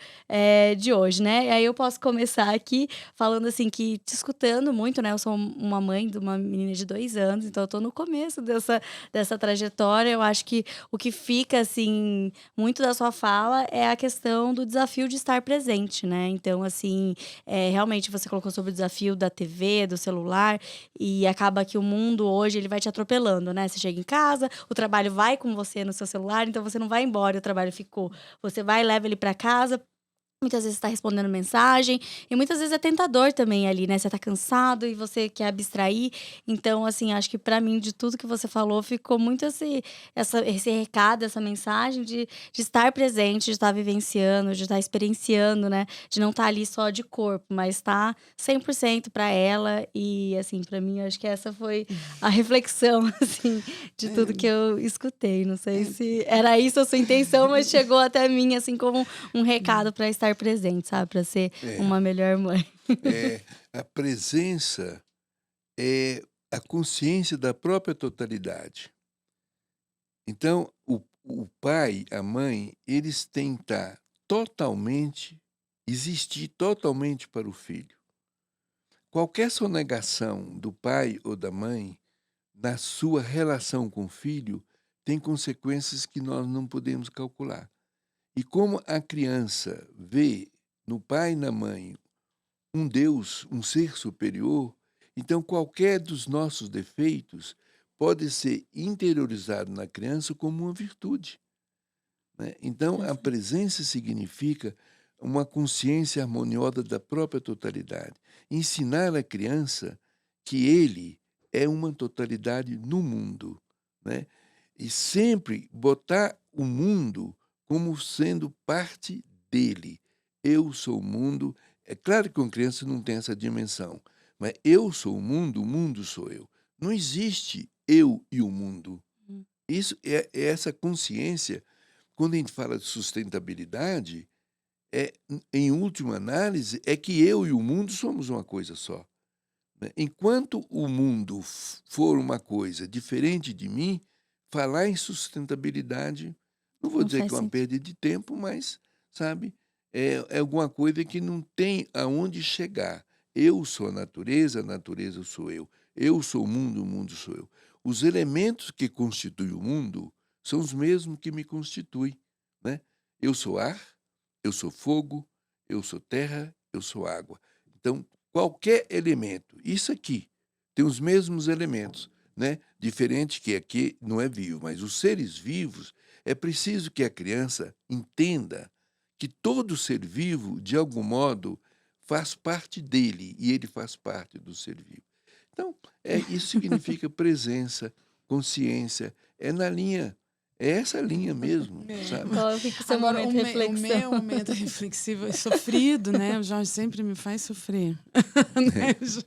de hoje, né? E aí eu posso começar aqui falando, assim, que te escutando muito, né? Eu sou uma mãe de uma menina de 2 anos, então eu tô no começo dessa trajetória. Eu acho que o que fica, assim, muito da sua fala é a questão do desafio de estar presente, né? Então, assim, realmente você colocou sobre o desafio da TV, do celular, e acaba que o mundo hoje ele vai te atropelando, né? Você chega em casa, o trabalho vai com você no seu celular, então você não vai embora, e o trabalho ficou. Você vai e leva ele para casa. Muitas vezes tá respondendo mensagem, e muitas vezes é tentador também ali, né, você tá cansado e você quer abstrair. Então, assim, acho que pra mim, de tudo que você falou, ficou muito esse recado, essa mensagem de estar presente, de estar vivenciando, de estar experienciando, né, de não estar ali só de corpo, mas estar 100% pra ela. E, assim, pra mim, acho que essa foi a reflexão, assim, de tudo que eu escutei. Não sei se era isso a sua intenção, mas chegou até mim, assim, como um recado para estar presente, sabe? Para ser é, uma melhor mãe. a presença é a consciência da própria totalidade. Então, o pai, a mãe, eles têm que estar totalmente, existir totalmente para o filho. Qualquer sonegação do pai ou da mãe na sua relação com o filho tem consequências que nós não podemos calcular. E como a criança vê no pai e na mãe um Deus, um ser superior, então qualquer dos nossos defeitos pode ser interiorizado na criança como uma virtude, né? Então, a presença significa uma consciência harmoniosa da própria totalidade. Ensinar a criança que ele é uma totalidade no mundo, né? E sempre botar o mundo como sendo parte dele. Eu sou o mundo. É claro que uma criança não tem essa dimensão, mas eu sou o mundo sou eu. Não existe eu e o mundo. Hum. Isso é essa consciência. Quando a gente fala de sustentabilidade, em última análise, é que eu e o mundo somos uma coisa só, né? Enquanto o mundo for uma coisa diferente de mim, falar em sustentabilidade, não vou Não dizer faz que é uma sentido. perda de tempo, mas, sabe, é alguma coisa que não tem aonde chegar. Eu sou a natureza sou eu. Eu sou o mundo sou eu. Os elementos que constituem o mundo são os mesmos que me constituem, né? Eu sou ar, eu sou fogo, eu sou terra, eu sou água. Então, qualquer elemento, isso aqui, tem os mesmos elementos, né? Diferente que aqui não é vivo, mas os seres vivos, é preciso que a criança entenda que todo ser vivo, de algum modo, faz parte dele e ele faz parte do ser vivo. Então, isso significa presença, consciência, é na linha É essa linha mesmo, sabe? Qual eu fico seu Agora, momento de o reflexão? meu momento reflexivo é sofrido, né? O Jorge sempre me faz sofrer, né, Jorge?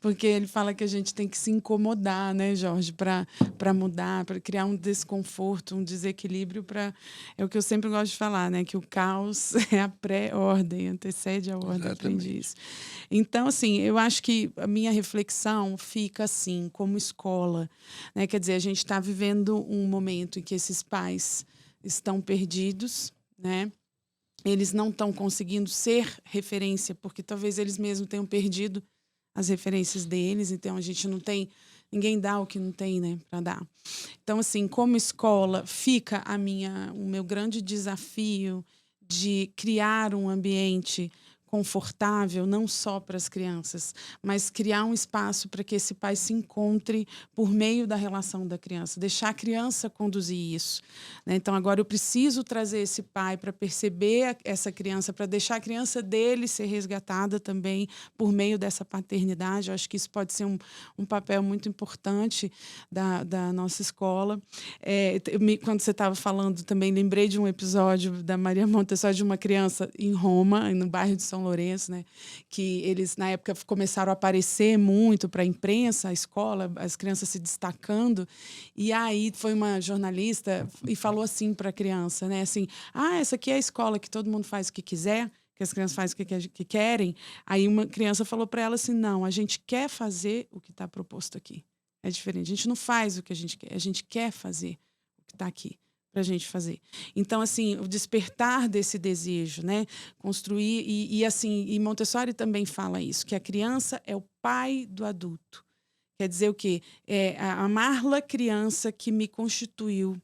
Porque ele fala que a gente tem que se incomodar, né, Jorge, para mudar, para criar um desconforto, um desequilíbrio. É o que eu sempre gosto de falar, né? Que o caos é a pré-ordem, antecede a ordem, aprendi Exatamente. isso. Então, assim, eu acho que a minha reflexão fica assim, como escola, né? Quer dizer, a gente está vivendo um momento em que esses pais estão perdidos, né? Eles não estão conseguindo ser referência, porque talvez eles mesmos tenham perdido as referências deles, então a gente não tem, ninguém dá o que não tem, né, para dar. Então, assim, como escola, fica o meu grande desafio de criar um ambiente confortável, não só para as crianças, mas criar um espaço para que esse pai se encontre por meio da relação da criança, deixar a criança conduzir isso, né? Então, agora eu preciso trazer esse pai para perceber essa criança, para deixar a criança dele ser resgatada também por meio dessa paternidade. Eu acho que isso pode ser um papel muito importante da nossa escola. Quando você estava falando, também lembrei de um episódio da Maria Montessori, de uma criança em Roma, no bairro de São Lourenço, né? Que eles, na época, começaram a aparecer muito para a imprensa, a escola, as crianças se destacando. E aí foi uma jornalista e falou assim para a criança, né? Assim, essa aqui é a escola que todo mundo faz o que quiser, que as crianças fazem o que querem. Aí uma criança falou para ela assim, não, a gente quer fazer o que está proposto aqui. É diferente. A gente não faz o que a gente quer fazer o que está aqui para a gente fazer. Então, assim, o despertar desse desejo, né? Construir, assim, e Montessori também fala isso, que a criança é o pai do adulto. Quer dizer o quê? É a Marla criança que me constituiu,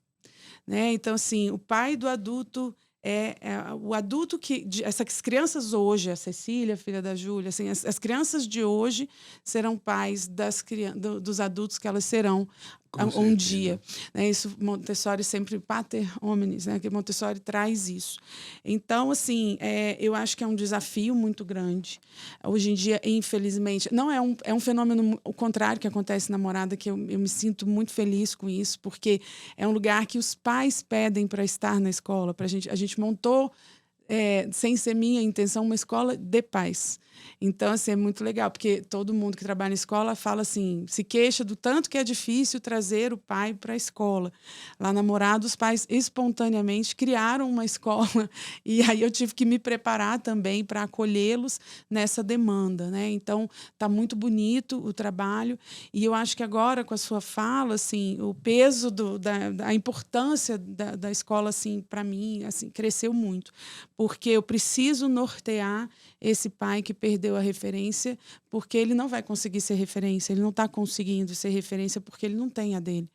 né? Então, assim, o pai do adulto é o adulto essas crianças hoje, a Cecília, filha da Júlia, assim, as crianças de hoje serão pais dos adultos que elas serão Com um certeza. dia, né? Isso Montessori sempre pater hominis, né? Que Montessori traz isso. Então, assim, eu acho que é um desafio muito grande. Hoje em dia, infelizmente, não é um fenômeno o contrário que acontece na Morada, que eu me sinto muito feliz com isso, porque é um lugar que os pais pedem para estar na escola, a gente montou, sem ser minha intenção, uma escola de pais. Então, assim, é muito legal, porque todo mundo que trabalha na escola fala assim, se queixa do tanto que é difícil trazer o pai para a escola. Lá na Morada, os pais espontaneamente criaram uma escola e aí eu tive que me preparar também para acolhê-los nessa demanda, né? Então, tá muito bonito o trabalho e eu acho que agora, com a sua fala, assim, o peso da importância da escola, assim, para mim, assim, cresceu muito, porque eu preciso nortear esse pai que perdeu a referência, porque ele não vai conseguir ser referência, ele não está conseguindo ser referência porque ele não tem a dele.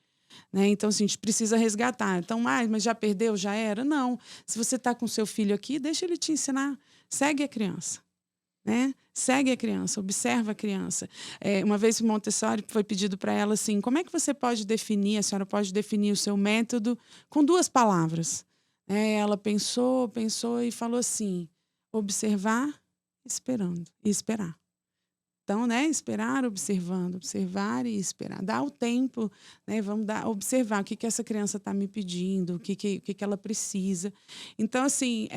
Né? Então, assim, a gente precisa resgatar. Então, mas já perdeu, já era? Não. Se você está com seu filho aqui, deixa ele te ensinar. Segue a criança. Né? Segue a criança, observa a criança. Uma vez Montessori foi pedido para ela assim, como é que você pode definir, a senhora pode definir o seu método com 2 palavras? Ela pensou e falou assim, observar, esperando e esperar. Então, né, esperar, observando, observar e esperar. Dar o tempo, né, vamos observar o que essa criança está me pedindo, o que ela precisa. Então, assim,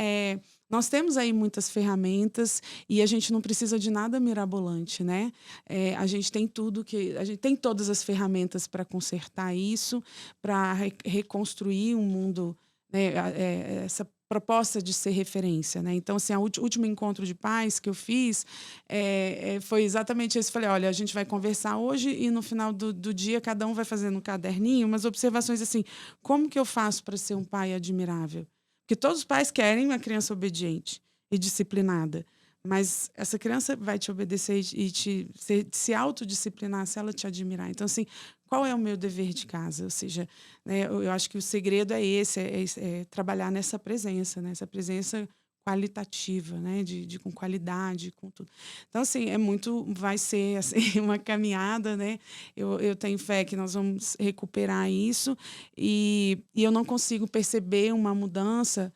nós temos aí muitas ferramentas e a gente não precisa de nada mirabolante, né? A gente tem a gente tem todas as ferramentas para consertar isso, para reconstruir um mundo, né, essa proposta de ser referência, né? Então, assim, o último encontro de pais que eu fiz foi exatamente isso. Falei, olha, a gente vai conversar hoje e no final do dia cada um vai fazendo um caderninho, umas observações assim, como que eu faço para ser um pai admirável? Porque todos os pais querem uma criança obediente e disciplinada, mas essa criança vai te obedecer e se autodisciplinar se ela te admirar. Então, assim, qual é o meu dever de casa? Ou seja, né, eu acho que o segredo é esse, é trabalhar nessa presença, né? Essa presença qualitativa, né? Com qualidade, com tudo. Então, assim, vai ser assim, uma caminhada, né? Eu tenho fé que nós vamos recuperar isso e eu não consigo perceber uma mudança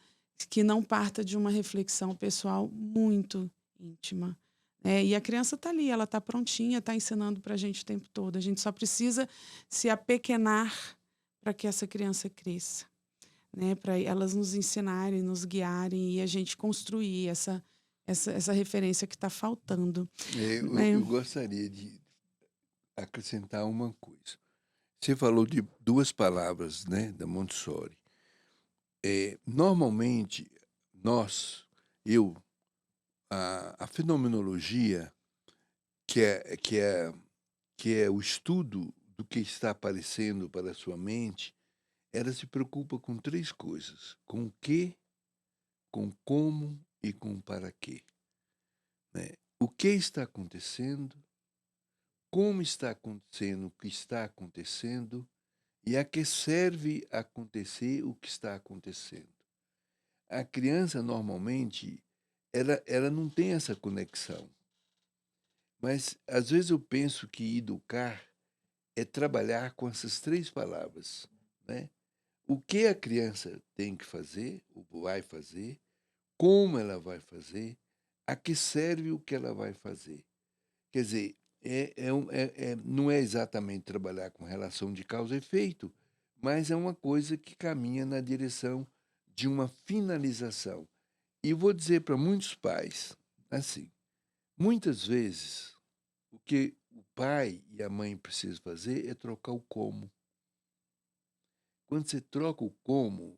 que não parta de uma reflexão pessoal muito íntima. E a criança está ali, ela está prontinha, está ensinando para a gente o tempo todo. A gente só precisa se apequenar para que essa criança cresça. né, para elas nos ensinarem, nos guiarem e a gente construir essa referência que está faltando. Né? Eu gostaria de acrescentar uma coisa. Você falou de duas palavras, né, da Montessori. Normalmente, eu, a fenomenologia, que é o estudo do que está aparecendo para a sua mente, ela se preocupa com três coisas: com o que, com como e com o para quê. Né? O que está acontecendo, como está acontecendo o que está acontecendo e a que serve acontecer o que está acontecendo. A criança, normalmente, ela não tem essa conexão. Mas, às vezes, eu penso que educar é trabalhar com essas três palavras, né? O que a criança tem que fazer, ou vai fazer, como ela vai fazer, a que serve o que ela vai fazer. Quer dizer, não é exatamente trabalhar com relação de causa e efeito, mas é uma coisa que caminha na direção de uma finalização. E vou dizer para muitos pais, assim, muitas vezes o que o pai e a mãe precisam fazer é trocar o como. Quando você troca o como,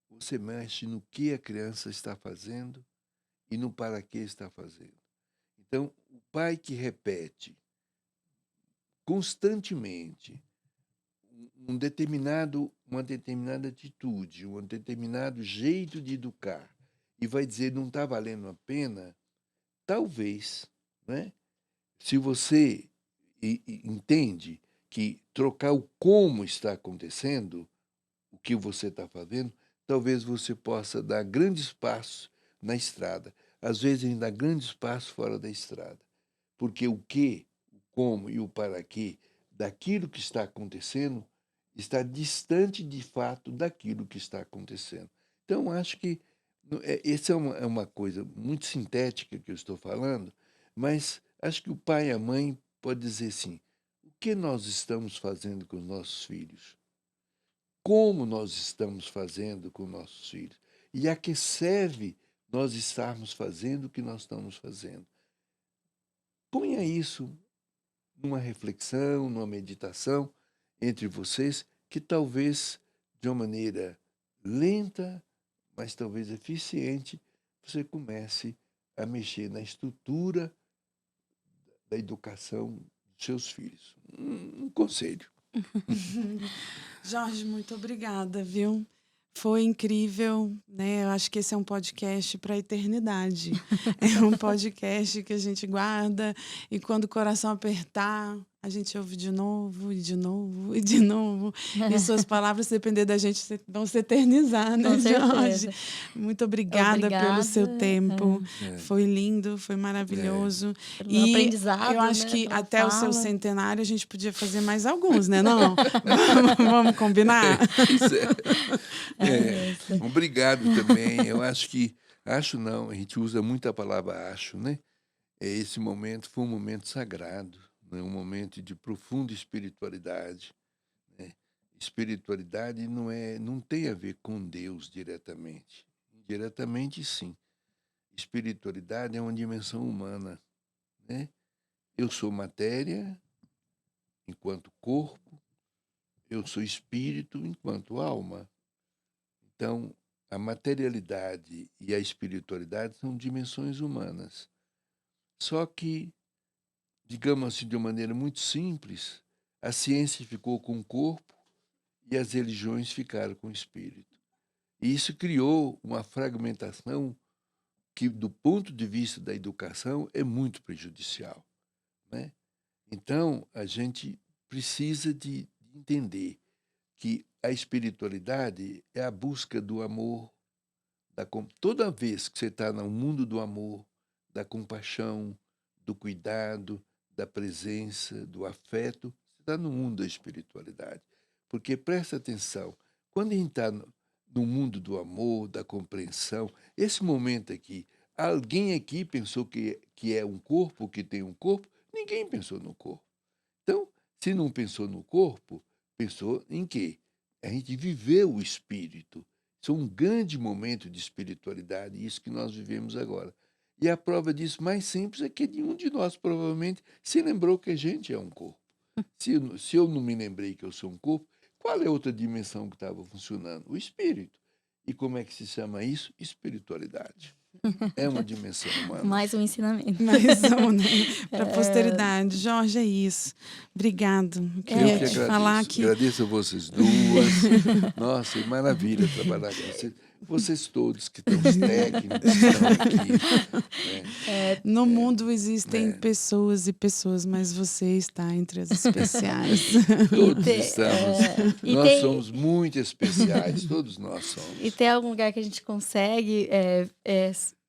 você mexe no que a criança está fazendo e no para que está fazendo. Então, o pai que repete constantemente uma determinada atitude, um determinado jeito de educar, e vai dizer não está valendo a pena, talvez, né? Se você entende que trocar o como está acontecendo, o que você está fazendo, talvez você possa dar grandes passos na estrada. Às vezes, a gente dá grandes passos fora da estrada. Porque o que, o como e o para quê daquilo que está acontecendo está distante, de fato, daquilo que está acontecendo. Então, acho que essa é uma coisa muito sintética que eu estou falando, mas acho que o pai e a mãe podem dizer assim: o que nós estamos fazendo com os nossos filhos? Como nós estamos fazendo com nossos filhos? E a que serve nós estarmos fazendo o que nós estamos fazendo? Ponha isso numa reflexão, numa meditação entre vocês, que talvez de uma maneira lenta, mas talvez eficiente, você comece a mexer na estrutura da educação dos seus filhos. Um conselho. Jorge, muito obrigada, viu? Foi incrível, né? Eu acho que esse é um podcast para a eternidade. É um podcast que a gente guarda e quando o coração apertar, a gente ouve de novo, e de novo, e de novo. E suas palavras, se depender da gente, vão se eternizar, né, Com Jorge? certeza. Muito obrigada pelo seu Obrigada. tempo. É, Foi lindo, foi maravilhoso. Pelo E aprendizado, eu acho né, que pela até o seu fala. centenário a gente podia fazer mais alguns, né? Não? Vamos combinar? Isso É isso. Obrigado também. Eu acho que, acho não, a gente usa muito a palavra acho, né? Esse momento foi um momento sagrado, né? Um momento de profunda espiritualidade, né? Espiritualidade não tem a ver com Deus diretamente. Diretamente, sim. Espiritualidade é uma dimensão humana, né? Eu sou matéria enquanto corpo, eu sou espírito enquanto alma. Então, a materialidade e a espiritualidade são dimensões humanas. Só que, digamos assim, de uma maneira muito simples, a ciência ficou com o corpo e as religiões ficaram com o espírito. E isso criou uma fragmentação que, do ponto de vista da educação, é muito prejudicial, né? Então, a gente precisa de entender que a espiritualidade é a busca do amor, toda vez que você está no mundo do amor, da compaixão, do cuidado, da presença, do afeto, você está no mundo da espiritualidade. Porque presta atenção, quando a gente está no mundo do amor, da compreensão, esse momento aqui, alguém aqui pensou que é um corpo, que tem um corpo? Ninguém pensou no corpo. Então, se não pensou no corpo, pensou em quê? a gente viver o Espírito. Isso é um grande momento de espiritualidade, isso que nós vivemos agora. E a prova disso mais simples é que nenhum de nós provavelmente se lembrou que a gente é um corpo. Se eu não me lembrei que eu sou um corpo, qual é a outra dimensão que estava funcionando? O Espírito. E como é que se chama isso? Espiritualidade. É uma dimensão humana. Mais um ensinamento. Mais um, né? Para a posteridade. Jorge, é isso. Obrigado. Eu que Queria te agradeço. falar que Agradeço a vocês duas. Nossa, é maravilha trabalhar com vocês. Vocês todos que estão, os técnicos que estão aqui. Né? no mundo existem É. pessoas e pessoas, mas você está entre as especiais. Todos te- estamos. e Nós tem- somos muito especiais. Todos nós somos. E tem algum lugar que a gente consegue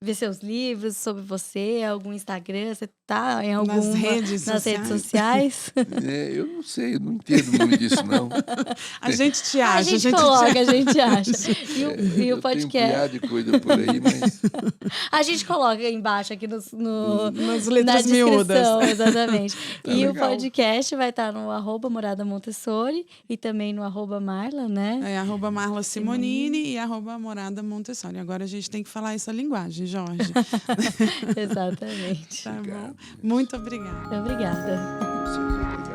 ver seus livros sobre você? Algum Instagram? Você tá em alguma Nas redes nas redes sociais. sociais? Eu não sei, eu não entendo muito disso, não. A gente te A acha. gente te coloca, acha. a gente acha. E o Eu tenho um podcast. punhado de coisa por aí, mas A gente coloca aí embaixo aqui Nas na letras miúdas. descrição, exatamente. Tá E o legal. podcast vai estar no @Morada Montessori e também no @Marla, né? É @Marla Simonini e @Morada Montessori. Agora a gente tem que falar essa linguagem, Jorge. Exatamente. Tá bom? Obrigado. Muito obrigada. Obrigada. Vocês, obrigado.